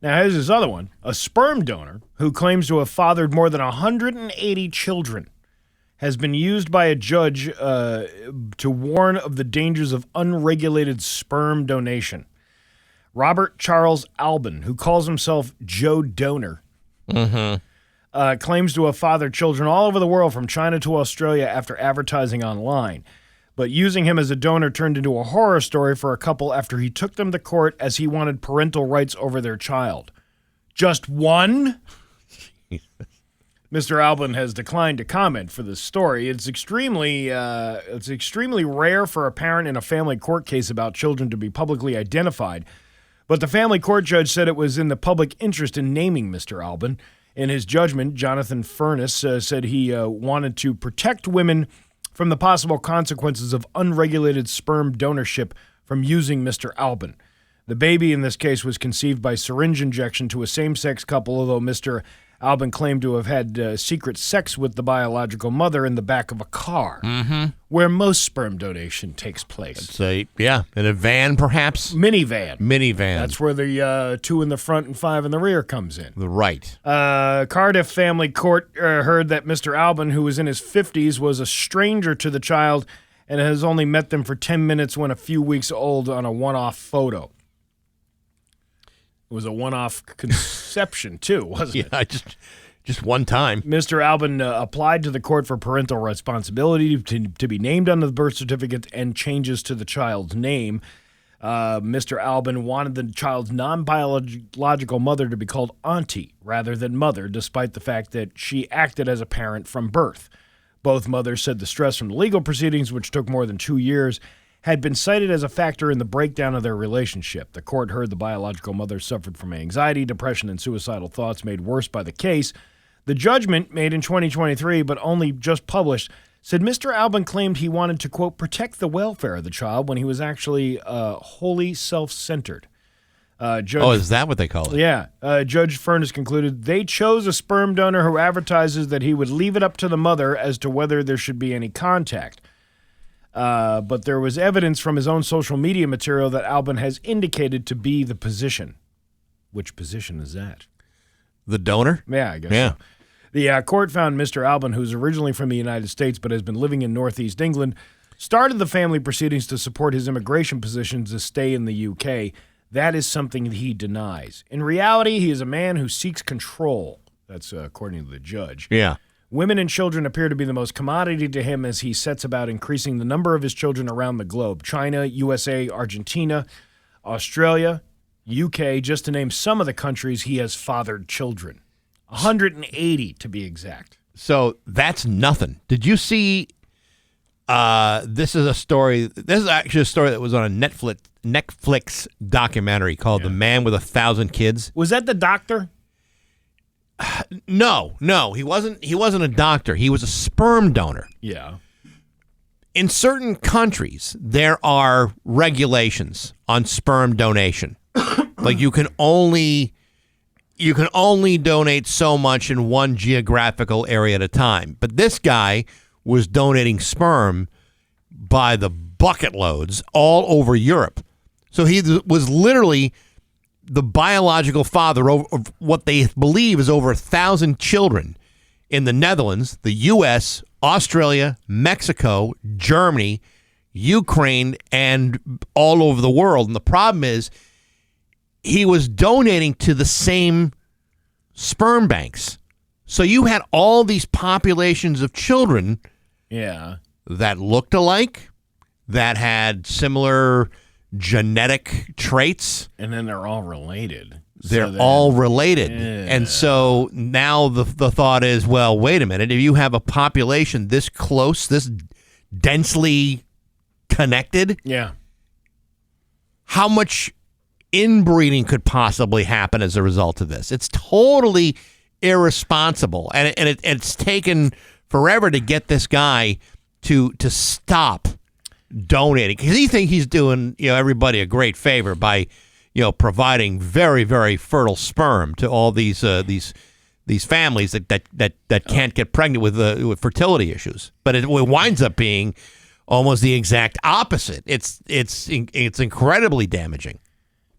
Now here's this other one: a sperm donor who claims to have fathered more than 180 children has been used by a judge to warn of the dangers of unregulated sperm donation. Robert Charles Albin, who calls himself Joe Donor, claims to have fathered children all over the world from China to Australia after advertising online. But using him as a donor turned into a horror story for a couple after he took them to court as he wanted parental rights over their child. Just one? Mr. Albin has declined to comment for this story. It's extremely rare for a parent in a family court case about children to be publicly identified. But the family court judge said it was in the public interest in naming Mr. Albin. In his judgment, Jonathan Furness said he wanted to protect women from the possible consequences of unregulated sperm donorship from using Mr. Albin. The baby in this case was conceived by syringe injection to a same-sex couple, although Mr. Albin claimed to have had secret sex with the biological mother in the back of a car, where most sperm donation takes place. In a van, perhaps? Minivan. That's where the 2 in the front and 5 in the rear comes in. Right. Cardiff Family Court heard that Mr. Albin, who was in his 50s, was a stranger to the child and has only met them for 10 minutes when a few weeks old on a one-off photo. It was a one-off conception, too, wasn't it? Yeah, just one time. Mr. Albin applied to the court for parental responsibility to be named on the birth certificate and changes to the child's name. Mr. Albin wanted the child's non-biological mother to be called auntie rather than mother, despite the fact that she acted as a parent from birth. Both mothers said the stress from the legal proceedings, which took more than 2 years, had been cited as a factor in the breakdown of their relationship. The court heard the biological mother suffered from anxiety, depression, and suicidal thoughts made worse by the case. The judgment, made in 2023 but only just published, said Mr. Albin claimed he wanted to, quote, protect the welfare of the child when he was actually wholly self-centered. Is that what they call it? Yeah. Judge Furness concluded they chose a sperm donor who advertises that he would leave it up to the mother as to whether there should be any contact. But there was evidence from his own social media material that Albin has indicated to be the position. Which position is that? The donor? Yeah, I guess so. The court found Mr. Albin, who's originally from the United States but has been living in Northeast England, started the family proceedings to support his immigration positions to stay in the UK. That is something that he denies. In reality, he is a man who seeks control. That's according to the judge. Yeah. Women and children appear to be the most commodity to him as he sets about increasing the number of his children around the globe. China, USA, Argentina, Australia, UK, just to name some of the countries he has fathered children. 180 to be exact. So that's nothing. Did you see this is actually a story that was on a Netflix documentary called The Man with 1,000 Kids. Was that the doctor? No, he wasn't a doctor. He was a sperm donor. Yeah. In certain countries, there are regulations on sperm donation. Like you can only donate so much in one geographical area at a time. But this guy was donating sperm by the bucket loads all over Europe. So he was literally the biological father of what they believe is over 1,000 children in the Netherlands, the U.S., Australia, Mexico, Germany, Ukraine, and all over the world. And the problem is he was donating to the same sperm banks. So you had all these populations of children that looked alike, that had similar genetic traits. And then they're all related. They're all related. Yeah. And so now the thought is, well, wait a minute. If you have a population this close, this densely connected, how much inbreeding could possibly happen as a result of this? It's totally irresponsible. And it's taken forever to get this guy to stop donating, because he thinks he's doing everybody a great favor by providing very, very fertile sperm to all these families that can't get pregnant with fertility issues. But it winds up being almost the exact opposite. It's incredibly damaging.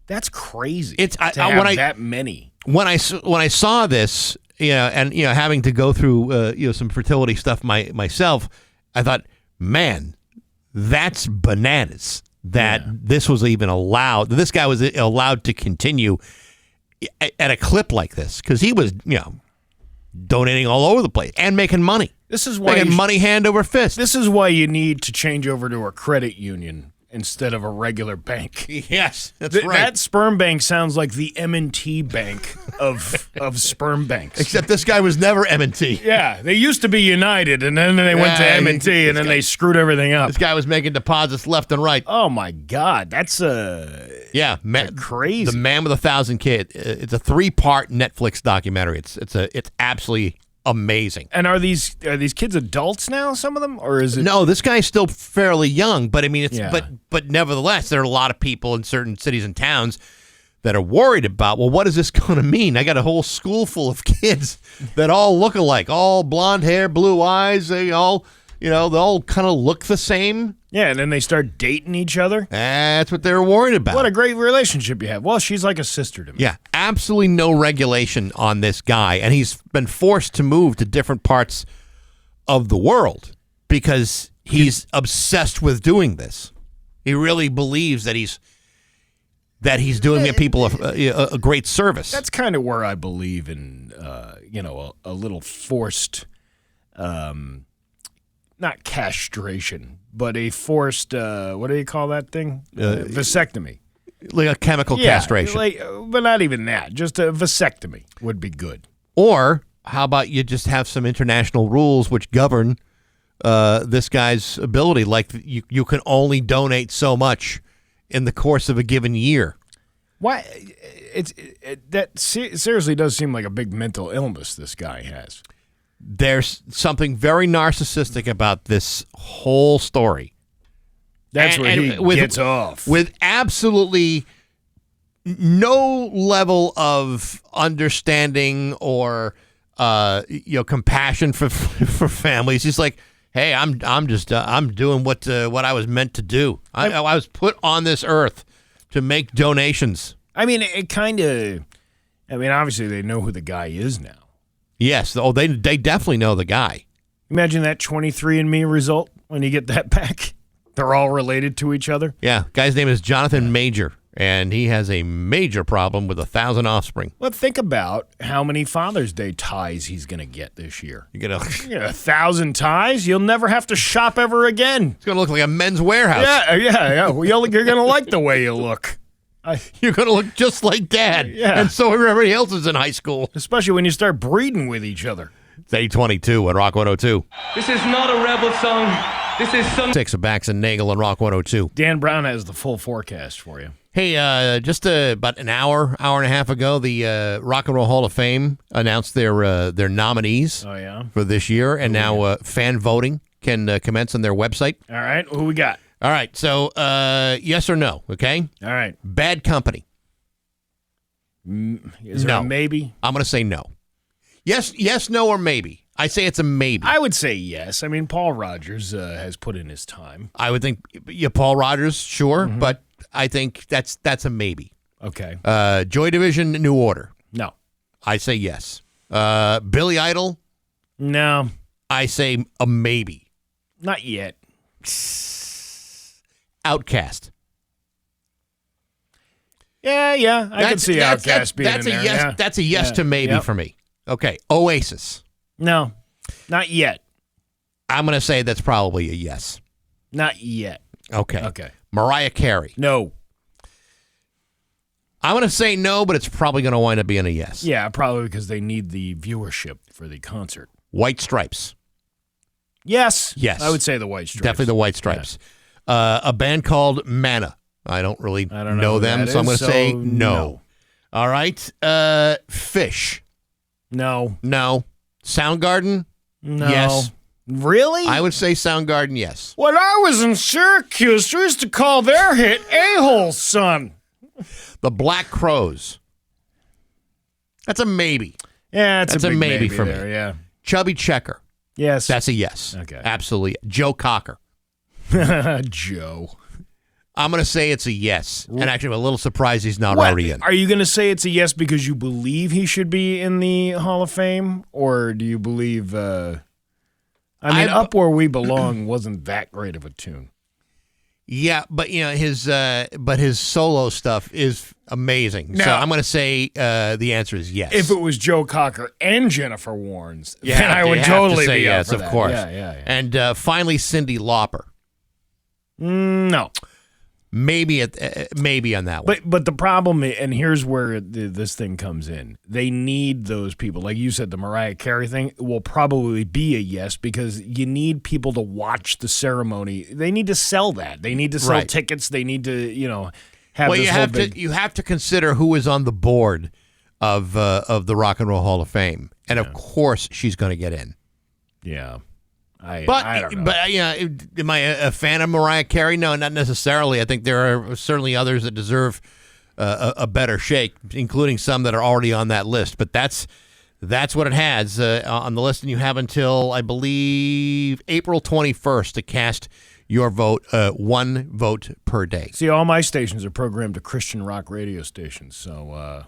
That's crazy. That many. When I saw this, and having to go through some fertility stuff myself, I thought, man, that's bananas. That this was even allowed. This guy was allowed to continue at a clip like this because he was, donating all over the place and making money. This is why making money hand over fist. This is why you need to change over to a credit union instead of a regular bank. Yes, that's right. That sperm bank sounds like the M&T bank of sperm banks. Except this guy was never M&T. Yeah, they used to be United, and then they went to M&T, and then they screwed everything up. This guy was making deposits left and right. Oh my God, that's crazy. The Man with 1,000 Kids. It's a 3-part Netflix documentary. It's absolutely amazing. And are these kids adults now? Some of them, or is it? No, this guy's still fairly young. But I mean, but nevertheless, there are a lot of people in certain cities and towns that are worried about. Well, what is this going to mean? I got a whole school full of kids that all look alike, all blonde hair, blue eyes. They all, they all kind of look the same. Yeah, and then they start dating each other. That's what they're worried about. What a great relationship you have. Well, she's like a sister to me. Yeah, absolutely no regulation on this guy. And he's been forced to move to different parts of the world because he's obsessed with doing this. He really believes that he's doing people a great service. That's kind of where I believe in, a little forced, not castration, but a forced, what do you call that thing? Vasectomy. Like a chemical castration. But not even that. Just a vasectomy would be good. Or how about you just have some international rules which govern this guy's ability? Like you can only donate so much in the course of a given year. Why? That seriously does seem like a big mental illness this guy has. There's something very narcissistic about this whole story. That's where he gets off. With absolutely no level of understanding or compassion for families. He's like, hey, I'm doing what I was meant to do. I was put on this earth to make donations. I mean, obviously they know who the guy is now. Yes. Oh, they definitely know the guy. Imagine that 23andMe result when you get that back. They're all related to each other. Yeah. Guy's name is Jonathan Major, and he has a major problem with 1,000 offspring. Well, think about how many Father's Day ties he's going to get this year. You get 1,000 ties? You'll never have to shop ever again. It's going to look like a Men's Warehouse. Yeah. Well, you're going to like the way you look. You're going to look just like Dad. Yeah. And so everybody else is in high school. Especially when you start breeding with each other. It's 822 on Rock 102. This is not a rebel song. This is some... 6 of Bax and Nagle on Rock 102. Dan Brown has the full forecast for you. Hey, just about an hour and a half ago, the Rock and Roll Hall of Fame announced their nominees for this year. And now fan voting can commence on their website. All right. Who we got? All right, so yes or no, okay? All right. Bad Company. Is there a maybe? I'm going to say no. Yes, no, or maybe. I say it's a maybe. I would say yes. I mean, Paul Rodgers has put in his time. I would think, Paul Rodgers, sure, but I think that's a maybe. Okay. Joy Division, New Order. No. I say yes. Billy Idol. No. I say a maybe. Not yet. Outcast. Yeah. I can see Outcast being in there. Yes, that's a yes to maybe for me. Okay. Oasis. No, not yet. I'm going to say that's probably a yes. Not yet. Okay. Mariah Carey. No. I'm going to say no, but it's probably going to wind up being a yes. Yeah, probably because they need the viewership for the concert. White Stripes. Yes. Yes. I would say the White Stripes. Definitely the White Stripes. Yeah. A band called Mana. I don't really know them, so I'm going to say no. All right. Fish. No. Soundgarden? No. Yes. Really? I would say Soundgarden, yes. When I was in Syracuse, we used to call their hit A-Hole Son. The Black Crowes. That's a maybe. Yeah, That's a a big maybe for there, me. Yeah. Chubby Checker. Yes. That's a yes. Okay. Absolutely. Joe Cocker. Joe. I'm going to say it's a yes. And actually, I'm a little surprised he's not already in. Are you going to say it's a yes because you believe he should be in the Hall of Fame? Or do you believe... Up Where We Belong wasn't that great of a tune. Yeah, but his solo stuff is amazing. So Now- I'm going to say the answer is yes. If it was Joe Cocker and Jennifer Warnes, Yeah, then I you would have to totally say be yes, up for of that. course. Yeah. And finally, Cyndi Lauper. No. Maybe on that one. But the problem, and here's where this thing comes in. They need those people. Like you said, the Mariah Carey thing will probably be a yes because you need people to watch the ceremony. They need to sell that. They need to sell Right. tickets. They need to, have this you whole have big... to consider who is on the board of the Rock and Roll Hall of Fame, and of course she's going to get in. Yeah. I don't know. But am I a fan of Mariah Carey? No, not necessarily. I think there are certainly others that deserve a better shake, including some that are already on that list. But that's what it has on the list, and you have until, I believe, April 21st to cast your vote, one vote per day. See, all my stations are programmed to Christian rock radio stations, so...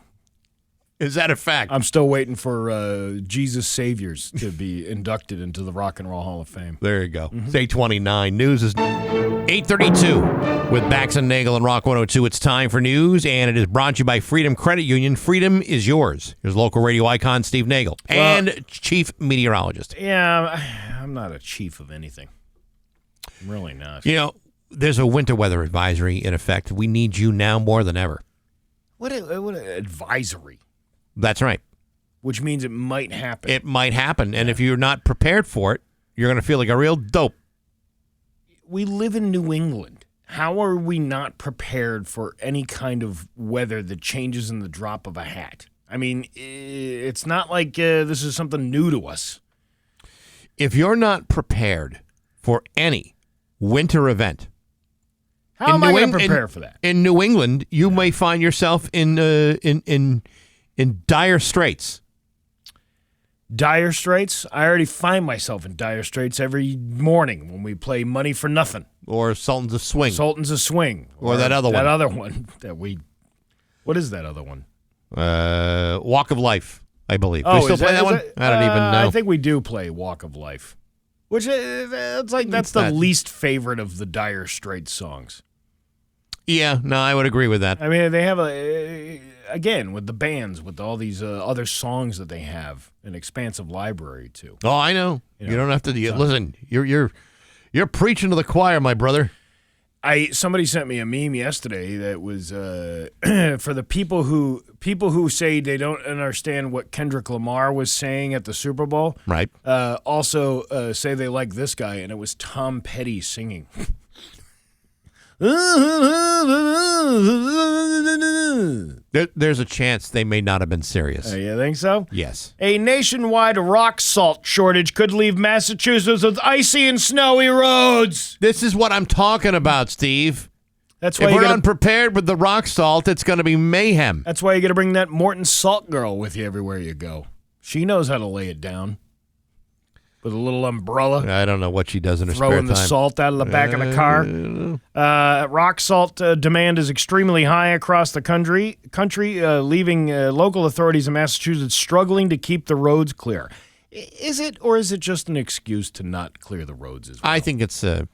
Is that a fact? I'm still waiting for Jesus Saviors to be inducted into the Rock and Roll Hall of Fame. There you go. It's 8:29. News is 8:32 with Bax and Nagle and Rock 102. It's time for news, and it is brought to you by Freedom Credit Union. Freedom is yours. Here's local radio icon Steve Nagle and chief meteorologist. Yeah, I'm not a chief of anything. I'm really not. There's a winter weather advisory in effect. We need you now more than ever. What an advisory. That's right. Which means it might happen. It might happen, and if you're not prepared for it, you're going to feel like a real dope. We live in New England. How are we not prepared for any kind of weather that changes in the drop of a hat? I mean, it's not like this is something new to us. If you're not prepared for any winter event, how am I going to prepare for that? In New England, you may find yourself in dire straits. Dire straits? I already find myself in dire straits every morning when we play Money for Nothing. Or Sultans of Swing. Sultans of Swing. Or that other one. That other one that we... What is that other one? Walk of Life, I believe. Oh, we still play that one? I don't even know. I think we do play Walk of Life. Which, it's like, that's the least favorite of the Dire Straits songs. Yeah, no, I would agree with that. I mean, they have again, with the bands, with all these other songs that they have, an expansive library too. Oh, I know. You don't have to listen. You're preaching to the choir, my brother. Somebody sent me a meme yesterday that was for the people who say they don't understand what Kendrick Lamar was saying at the Super Bowl. Right. Also say they like this guy, and it was Tom Petty singing. There's a chance they may not have been serious. You think so? Yes. A nationwide rock salt shortage could leave Massachusetts with icy and snowy roads. This is what I'm talking about, Steve. That's why if we're unprepared with the rock salt, it's going to be mayhem. That's why you got to bring that Morton Salt girl with you everywhere you go. She knows how to lay it down. With a little umbrella. I don't know what she does in her spare time. Throwing the salt out of the back of the car. Rock salt demand is extremely high across the country, leaving local authorities in Massachusetts struggling to keep the roads clear. Is it, or is it just an excuse to not clear the roads as well? I think it's an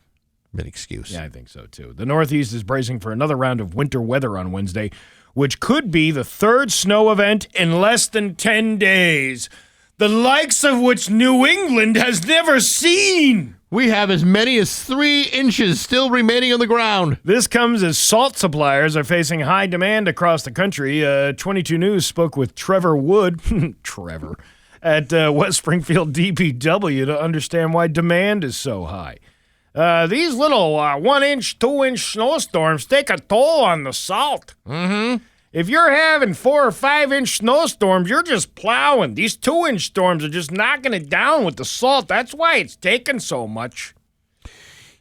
excuse. Yeah, I think so, too. The Northeast is bracing for another round of winter weather on Wednesday, which could be the third snow event in less than 10 days. The likes of which New England has never seen. We have as many as 3 inches still remaining on the ground. This comes as salt suppliers are facing high demand across the country. 22 News spoke with Trevor Wood, Trevor, at West Springfield DPW to understand why demand is so high. These little 1-inch, 2-inch snowstorms take a toll on the salt. Mm-hmm. If you're having 4 or 5-inch snowstorms, you're just plowing. These 2-inch storms are just knocking it down with the salt. That's why it's taking so much.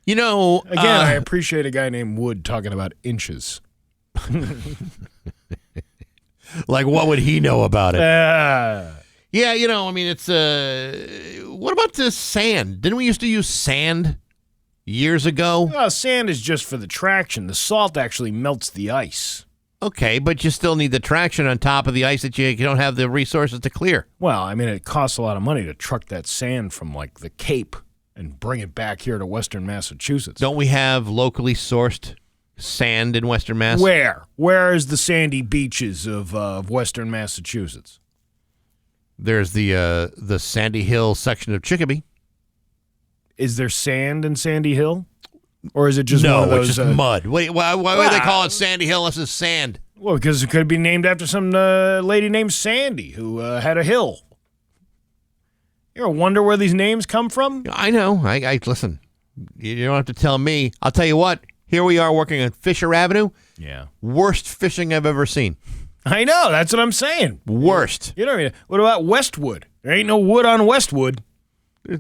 You know, again, I appreciate a guy named Wood talking about inches. Like, what would he know about it? Uh, Yeah, I mean, it's what about the sand? Didn't we used to use sand years ago? well, sand is just for the traction. The salt actually melts the ice. Okay, but you still need the traction on top of the ice that you don't have the resources to clear. Well, I mean, it costs a lot of money to truck that sand from, like, the Cape and bring it back here to Western Massachusetts. Don't we have locally sourced sand in Western Mass? Where? Where is the sandy beaches of Western Massachusetts? There's the Sandy Hill section of Chicopee. Is there sand in Sandy Hill? Or is it just No, one of those? it's just mud. Wait, why would they call it Sandy Hill unless it's sand? Well, because it could be named after some lady named Sandy who had a hill. You ever wonder where these names come from? I know. I listen. You don't have to tell me. I'll tell you what. Here we are working on Fisher Avenue. Yeah. Worst fishing I've ever seen. I know. That's what I'm saying. Worst. You know, what about Westwood? There ain't no wood on Westwood.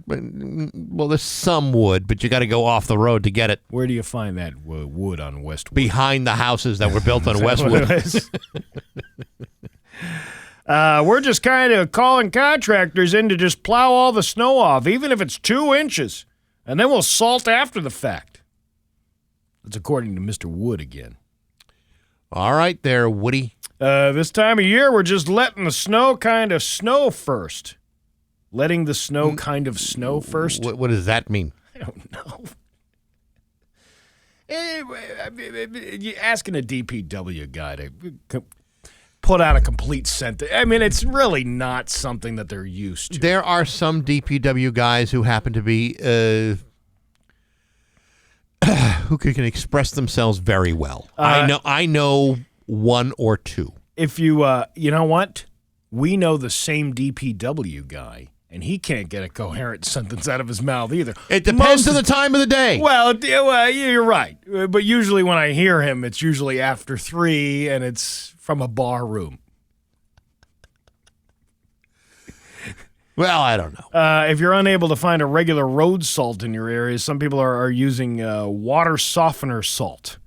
Well, there's some wood, but you got to go off the road to get it. Where do you find that wood on Westwood? Behind the houses that were built on Westwood. We're just kind of calling contractors in to just plow all the snow off, even if it's 2 inches, and then we'll salt after the fact. That's according to Mr. Wood again. All right there, Woody. This time of year, we're just letting the snow kind of snow first. Letting the snow kind of snow first? What does that mean? I don't know. You're asking a DPW guy to put out a complete sentence. I mean, it's really not something that they're used to. There are some DPW guys who happen to be who can express themselves very well. I know one or two. If you know what? We know the same DPW guy, and he can't get a coherent sentence out of his mouth either. It depends on the time of the day. Well, you're right. But usually when I hear him, it's usually after 3, and it's from a bar room. Well, I don't know. If you're unable to find a regular road salt in your area, some people are using water softener salt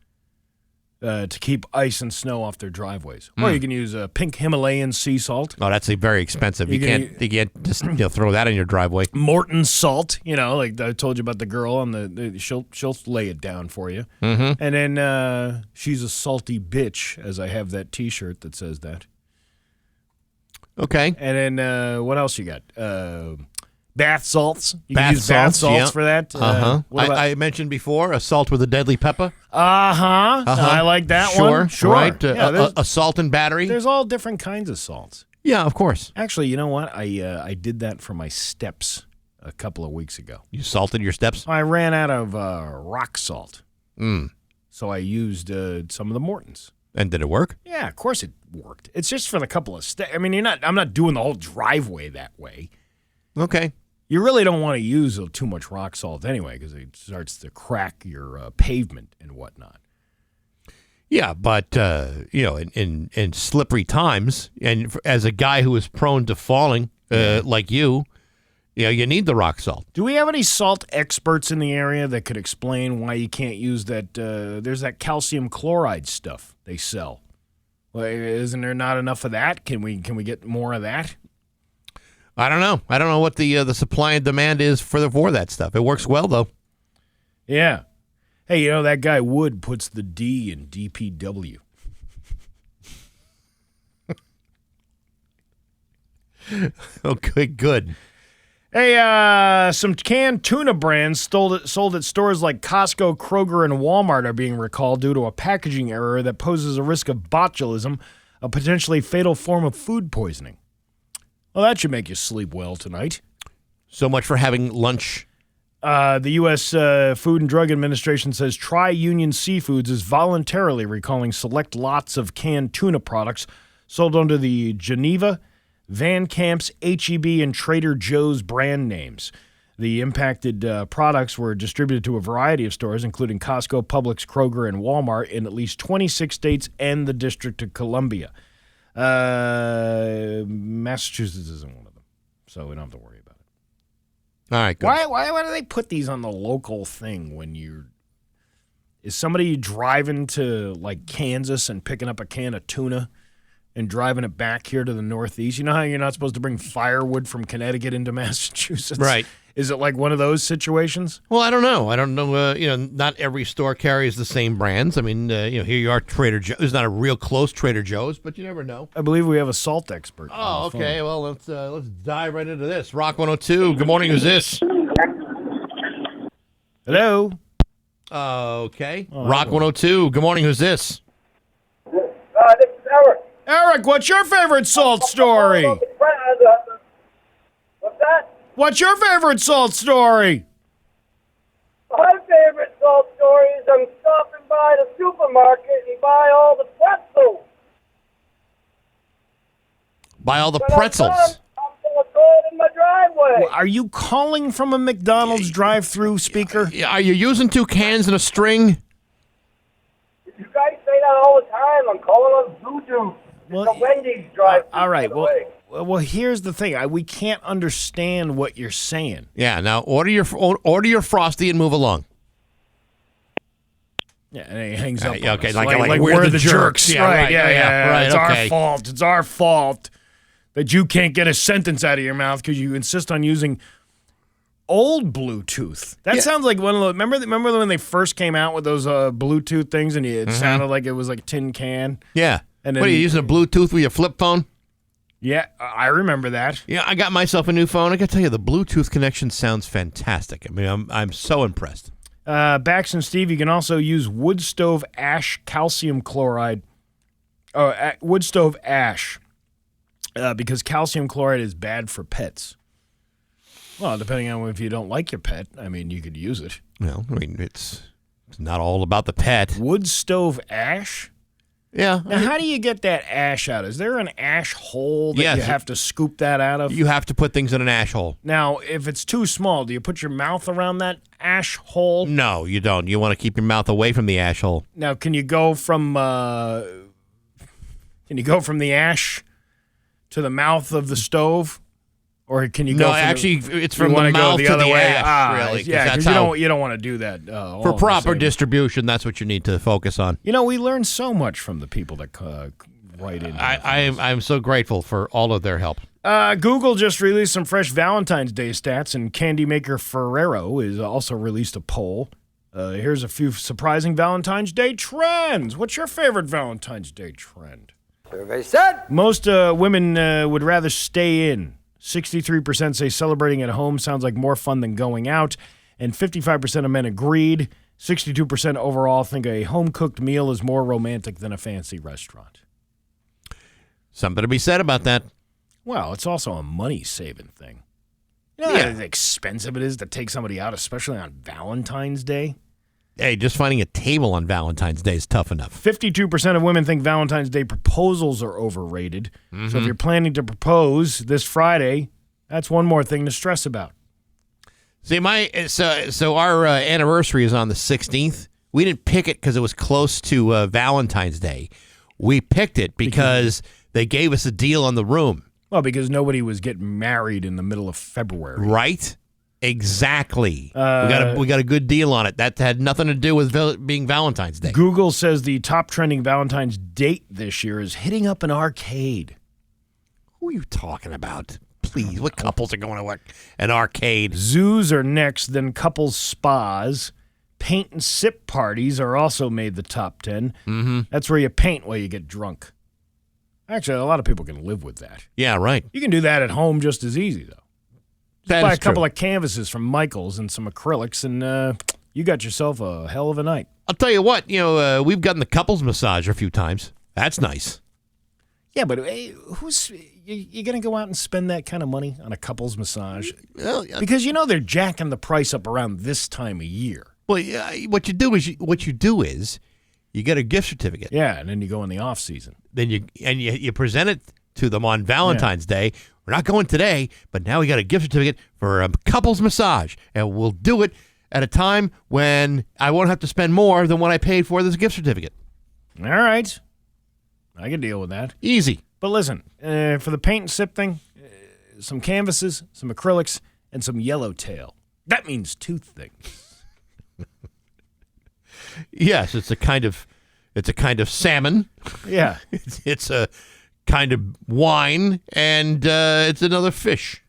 to keep ice and snow off their driveways. Or you can use pink Himalayan sea salt. Oh, that's very expensive. You can't just throw that in your driveway. Morton salt, like I told you about the girl on she'll lay it down for you. Mm-hmm. And then she's a salty bitch, as I have that T-shirt that says that. Okay. And then what else you got? Bath salts. You Bath can use bath salts, salts for that. I mentioned before a salt with a deadly pepper. I like that one. Sure. Right. Yeah, a salt and battery. there's all different kinds of salts. Yeah, of course. Actually, you know what? I did that for my steps a couple of weeks ago. You salted your steps? I ran out of rock salt. Mm. So I used some of the Mortons. And did it work? Yeah, of course it worked. It's just for the couple of steps. I mean, I'm not doing the whole driveway that way. Okay. You really don't want to use too much rock salt anyway, because it starts to crack your pavement and whatnot. Yeah, but in slippery times, and as a guy who is prone to falling, like you need the rock salt. Do we have any salt experts in the area that could explain why you can't use that? There's that calcium chloride stuff they sell. Well, isn't there not enough of that? Can we get more of that? I don't know. I don't know what the supply and demand is for that stuff. It works well though. Yeah. Hey, that guy Wood puts the D in DPW. Okay, good. Hey, some canned tuna brands sold at stores like Costco, Kroger, and Walmart are being recalled due to a packaging error that poses a risk of botulism, a potentially fatal form of food poisoning. Well, that should make you sleep well tonight. So much for having lunch. The U.S. Food and Drug Administration says Tri-Union Seafoods is voluntarily recalling select lots of canned tuna products sold under the Geneva, Van Camp's, H-E-B, and Trader Joe's brand names. The impacted products were distributed to a variety of stores, including Costco, Publix, Kroger, and Walmart in at least 26 states and the District of Columbia. Massachusetts isn't one of them, so we don't have to worry about it. All right, good. Why do they put these on the local thing when you're is somebody driving to like Kansas and picking up a can of tuna and driving it back here to the Northeast. You know how you're not supposed to bring firewood from Connecticut into Massachusetts? Right. Is it like one of those situations? Well, I don't know. Not every store carries the same brands. I mean, here you are, Trader Joe's. It's not a real close Trader Joe's, but you never know. I believe we have a salt expert. Oh, okay. Well, let's dive right into this. Rock 102. Good morning. Who's this? Hello. Okay. Rock 102. Good morning. Who's this? This is Eric. Eric, what's your favorite salt story? What's that? What's your favorite salt story? My favorite salt story is I'm stopping by the supermarket and buy all the pretzels. Buy all the When I'm pretzels. done, I'm going to throw it in my driveway. Are you calling from a McDonald's drive-through speaker? Are you using 2 cans and a string? You guys say that all the time. I'm calling on Voodoo. Well, It's a Wendy's drive-thru. all right. by the way. Well, here's the thing. We can't understand what you're saying. Yeah. Now order your Frosty and move along. Yeah, and he hangs up. Okay, on us. like we're the jerks. Yeah, right, right, yeah. right, It's okay. our fault. It's our fault that you can't get a sentence out of your mouth because you insist on using old Bluetooth. That sounds like one of the. Remember when they first came out with those Bluetooth things and it sounded like it was like a tin can. Yeah. And What then- are you using a Bluetooth with your flip phone? Yeah, I remember that. Yeah, I got myself a new phone. I got to tell you, the Bluetooth connection sounds fantastic. I mean, I'm so impressed. Bax and Steve, you can also use wood stove ash calcium chloride. Wood stove ash, because calcium chloride is bad for pets. Well, depending on if you don't like your pet, I mean, you could use it. Well, I mean, it's not all about the pet. Wood stove ash? Yeah. Now, how do you get that ash out? Is there an ash hole that Yes. you have to scoop that out of? You have to put things in an ash hole. Now, if it's too small, do you put your mouth around that ash hole? No, you don't. You want to keep your mouth away from the ash hole. Now, can you go from the ash to the mouth of the stove, or can you go? No, from actually, it's from you the wanna go mouth to other the way? ash, really. 'cause Yeah, that's because how, you don't want to do that all for at the proper same- distribution, that's what you need to focus on. You know, we learn so much from the people that write in. I'm so grateful for all of their help. Google just released some fresh Valentine's Day stats, and candy maker Ferrero has also released a poll. Here's a few surprising Valentine's Day trends. What's your favorite Valentine's Day trend? Survey said. Most women would rather stay in. 63% say celebrating at home sounds like more fun than going out, and 55% of men agreed. 62% overall think a home-cooked meal is more romantic than a fancy restaurant. Something to be said about that. Well, it's also a money-saving thing. You know how expensive it is to take somebody out, especially on Valentine's Day? Hey, just finding a table on Valentine's Day is tough enough. 52% of women think Valentine's Day proposals are overrated. So if you're planning to propose this Friday, that's one more thing to stress about. See, so our anniversary is on the 16th. We didn't pick it because it was close to Valentine's Day. We picked it because they gave us a deal on the room. Well, because nobody was getting married in the middle of February. Right? Exactly. We got a good deal on it. That had nothing to do with being Valentine's Day. Google says the top trending Valentine's date this year is hitting up an arcade. Who are you talking about? Please, what couples are going to an arcade? Zoos are next, then couples spas. Paint and sip parties are also made the top 10. Mm-hmm. That's where you paint while you get drunk. Actually, a lot of people can live with that. Yeah, right. You can do that at home just as easy, though. That Buy is a couple true. of canvases from Michael's and some acrylics, and you got yourself a hell of a night. I'll tell you what, we've gotten the couples massage a few times. That's nice. Yeah, but hey, you going to go out and spend that kind of money on a couples massage? Well, Because they're jacking the price up around this time of year. well, what you do is you get a gift certificate. Yeah, and then you go in the off season. Then you present it to them on Valentine's Day. We're not going today, but now we got a gift certificate for a couples massage, and we'll do it at a time when I won't have to spend more than what I paid for this gift certificate. All right. I can deal with that. Easy. But listen, for the paint and sip thing, some canvases, some acrylics, and some yellowtail. That means two things. Yes, it's a kind of salmon. Yeah. It's a kind of wine, and it's another fish.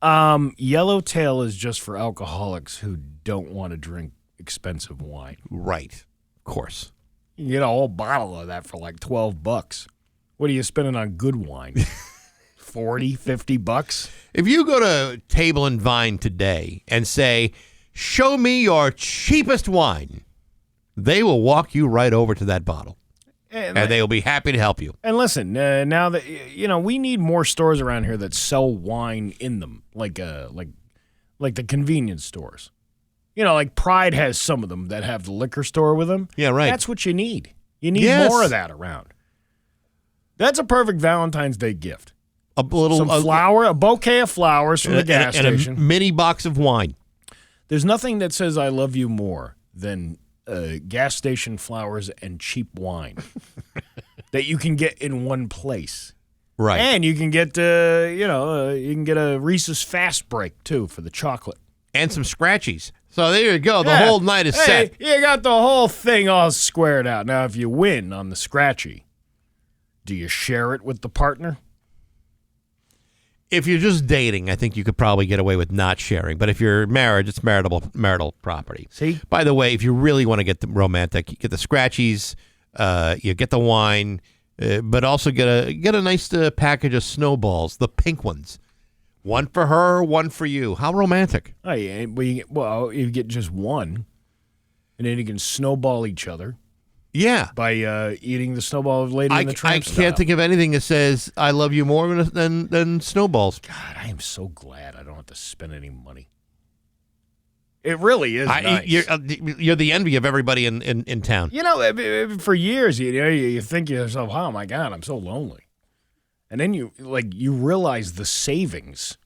Yellowtail is just for alcoholics who don't want to drink expensive wine. Right. Of course. You can get a whole bottle of that for like $12. What are you spending on good wine? 40, 50 bucks? If you go to Table and Vine today and say, show me your cheapest wine, they will walk you right over to that bottle. And they will be happy to help you. And listen, now that we need more stores around here that sell wine in them, like the convenience stores. Like Pride has some of them that have the liquor store with them. Yeah, right. That's what you need. You need more of that around. That's a perfect Valentine's Day gift. A bouquet of flowers from the gas station, and a mini box of wine. There's nothing that says I love you more than gas station flowers and cheap wine that you can get in one place. Right. And you can get you can get a Reese's Fast Break too for the chocolate. And some scratchies. So there you go. The whole night is set. You got the whole thing all squared out. Now, if you win on the scratchy, do you share it with the partner? If you're just dating, I think you could probably get away with not sharing. But if you're married, it's marital property. See? By the way, if you really want to get the romantic, you get the scratchies, you get the wine, but also get a nice package of snowballs, the pink ones. One for her, one for you. How romantic. Oh, yeah. You get just one, and then you can snowball each other. Yeah. By eating the snowball Lady in the Tramp I can't think of anything that says I love you more than snowballs. God, I am so glad I don't have to spend any money. It really is nice. You're the envy of everybody in town. For years, you think to yourself, oh, my God, I'm so lonely. And then you realize the savings.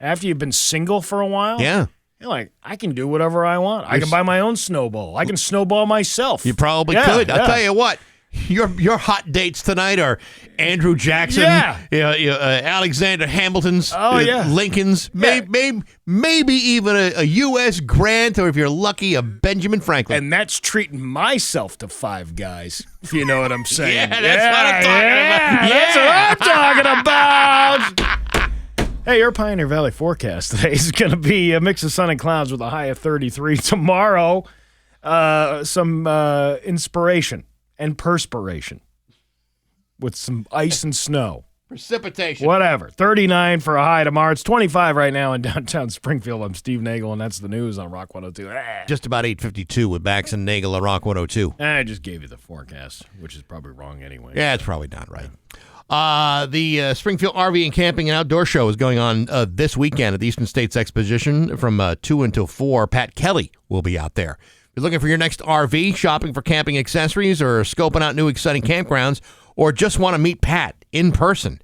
After you've been single for a while. Yeah. You're like, I can do whatever I want. I can buy my own snowball. I can snowball myself. You probably could. I'll tell you what. Your hot dates tonight are Andrew Jackson, Alexander Hamilton's, Lincoln's, maybe even a U.S. Grant, or if you're lucky, a Benjamin Franklin. And that's treating myself to five guys, if you know what I'm saying. Yeah, that's what I'm talking about. That's what I'm talking about. Hey, your Pioneer Valley forecast today is going to be a mix of sun and clouds with a high of 33. Tomorrow, some inspiration and perspiration with some ice and snow. Precipitation. Whatever. 39 for a high tomorrow. It's 25 right now in downtown Springfield. I'm Steve Nagle, and that's the news on Rock 102. Just about 8:52 with Bax and Nagle on Rock 102. I just gave you the forecast, which is probably wrong anyway. Yeah, it's probably not right. The Springfield RV and Camping and Outdoor Show is going on this weekend at the Eastern States Exposition from 2 until 4. Pat Kelly will be out there. If you're looking for your next RV, shopping for camping accessories, or scoping out new exciting campgrounds, or just want to meet Pat in person,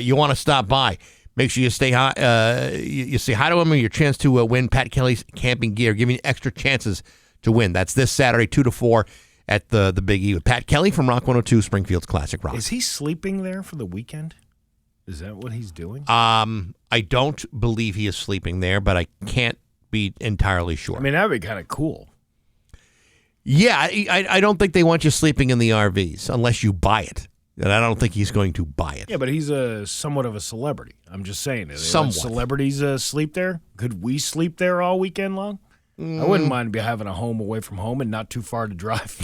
you want to stop by. Make sure you stay high. You say hi to him, and your chance to win Pat Kelly's camping gear, giving you extra chances to win. That's this Saturday, 2 to 4. At the Big E with Pat Kelly from Rock 102, Springfield's Classic Rock. Is he sleeping there for the weekend? Is that what he's doing? I don't believe he is sleeping there, but I can't be entirely sure. I mean, that would be kind of cool. Yeah, I don't think they want you sleeping in the RVs unless you buy it. And I don't think he's going to buy it. Yeah, but he's somewhat of a celebrity. I'm just saying. Somewhat. Celebrities sleep there? Could we sleep there all weekend long? I wouldn't mind having a home away from home and not too far to drive.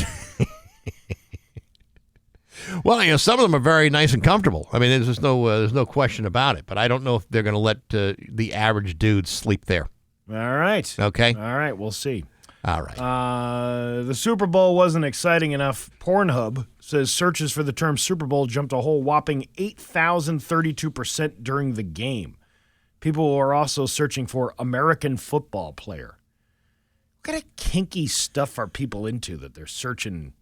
Well, some of them are very nice and comfortable. I mean, there's no question about it. But I don't know if they're going to let the average dude sleep there. All right. Okay. All right. We'll see. All right. The Super Bowl wasn't exciting enough. Pornhub says searches for the term Super Bowl jumped a whole whopping 8,032% during the game. People are also searching for American football player. What kind of kinky stuff are people into that they're searching?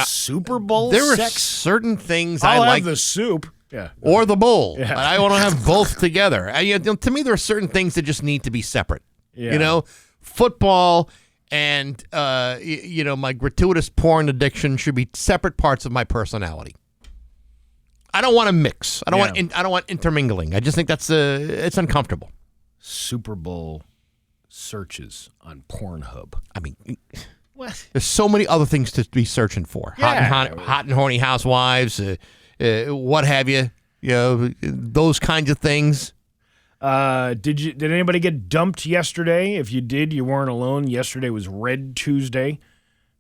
Super Bowl there are sex? certain things I'll I like. have the soup. Yeah. Or the bowl. Yeah. But I want to have both together. To me, there are certain things that just need to be separate. Yeah. Football and, my gratuitous porn addiction should be separate parts of my personality. I don't want to mix. I don't want intermingling. I just think it's uncomfortable. Super Bowl searches on Pornhub. I mean, What? There's so many other things to be searching for. Yeah. Hot and horny housewives, what have you. You know, those kinds of things. Did anybody get dumped yesterday? If you did, you weren't alone. Yesterday was Red Tuesday,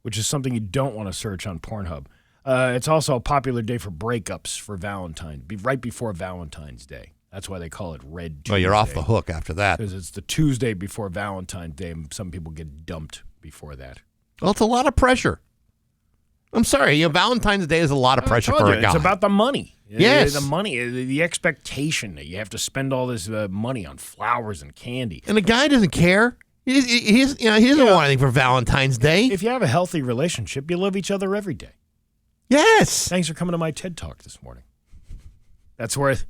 which is something you don't want to search on Pornhub. It's also a popular day for breakups for Valentine's, right before Valentine's Day. That's why they call it Red Tuesday. Well, you're off the hook after that. Because it's the Tuesday before Valentine's Day, and some people get dumped before that. Well, it's a lot of pressure. I'm sorry. Valentine's Day is a lot of pressure for a guy. It's about the money. Yes. The money, the expectation that you have to spend all this money on flowers and candy. And the guy doesn't care. He doesn't want anything for Valentine's Day. If you have a healthy relationship, you love each other every day. Yes. Thanks for coming to my TED Talk this morning. That's worth.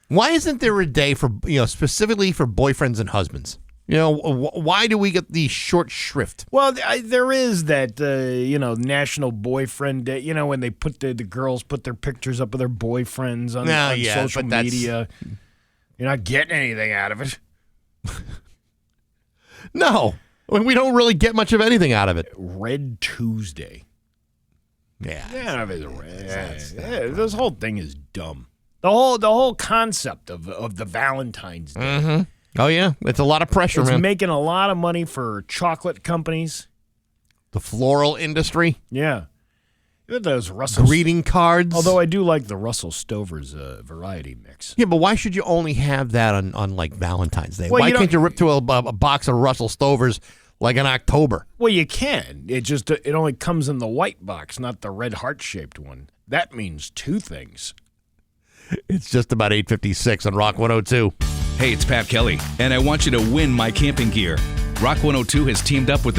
Why isn't there a day for specifically for boyfriends and husbands? Why do we get the short shrift? Well, there is that National Boyfriend Day. When they put the girls put their pictures up of their boyfriends on social media. You're not getting anything out of it. No, we don't really get much of anything out of it. Red Tuesday. Yeah. This whole thing is dumb. The whole concept of the Valentine's Day. Mm-hmm. Oh, yeah. It's a lot of pressure, It's man. making a lot of money for chocolate companies. The floral industry. Yeah. Those Russell greeting cards. Although I do like the Russell Stover's variety mix. Yeah, but why should you only have that on like Valentine's Day? Well, why can't you rip through a box of Russell Stovers like in October? Well, you can. It only comes in the white box, not the red heart-shaped one. That means two things. It's just about 8:56 on Rock 102. Hey, it's Pat Kelly, and I want you to win my camping gear. Rock 102 has teamed up with the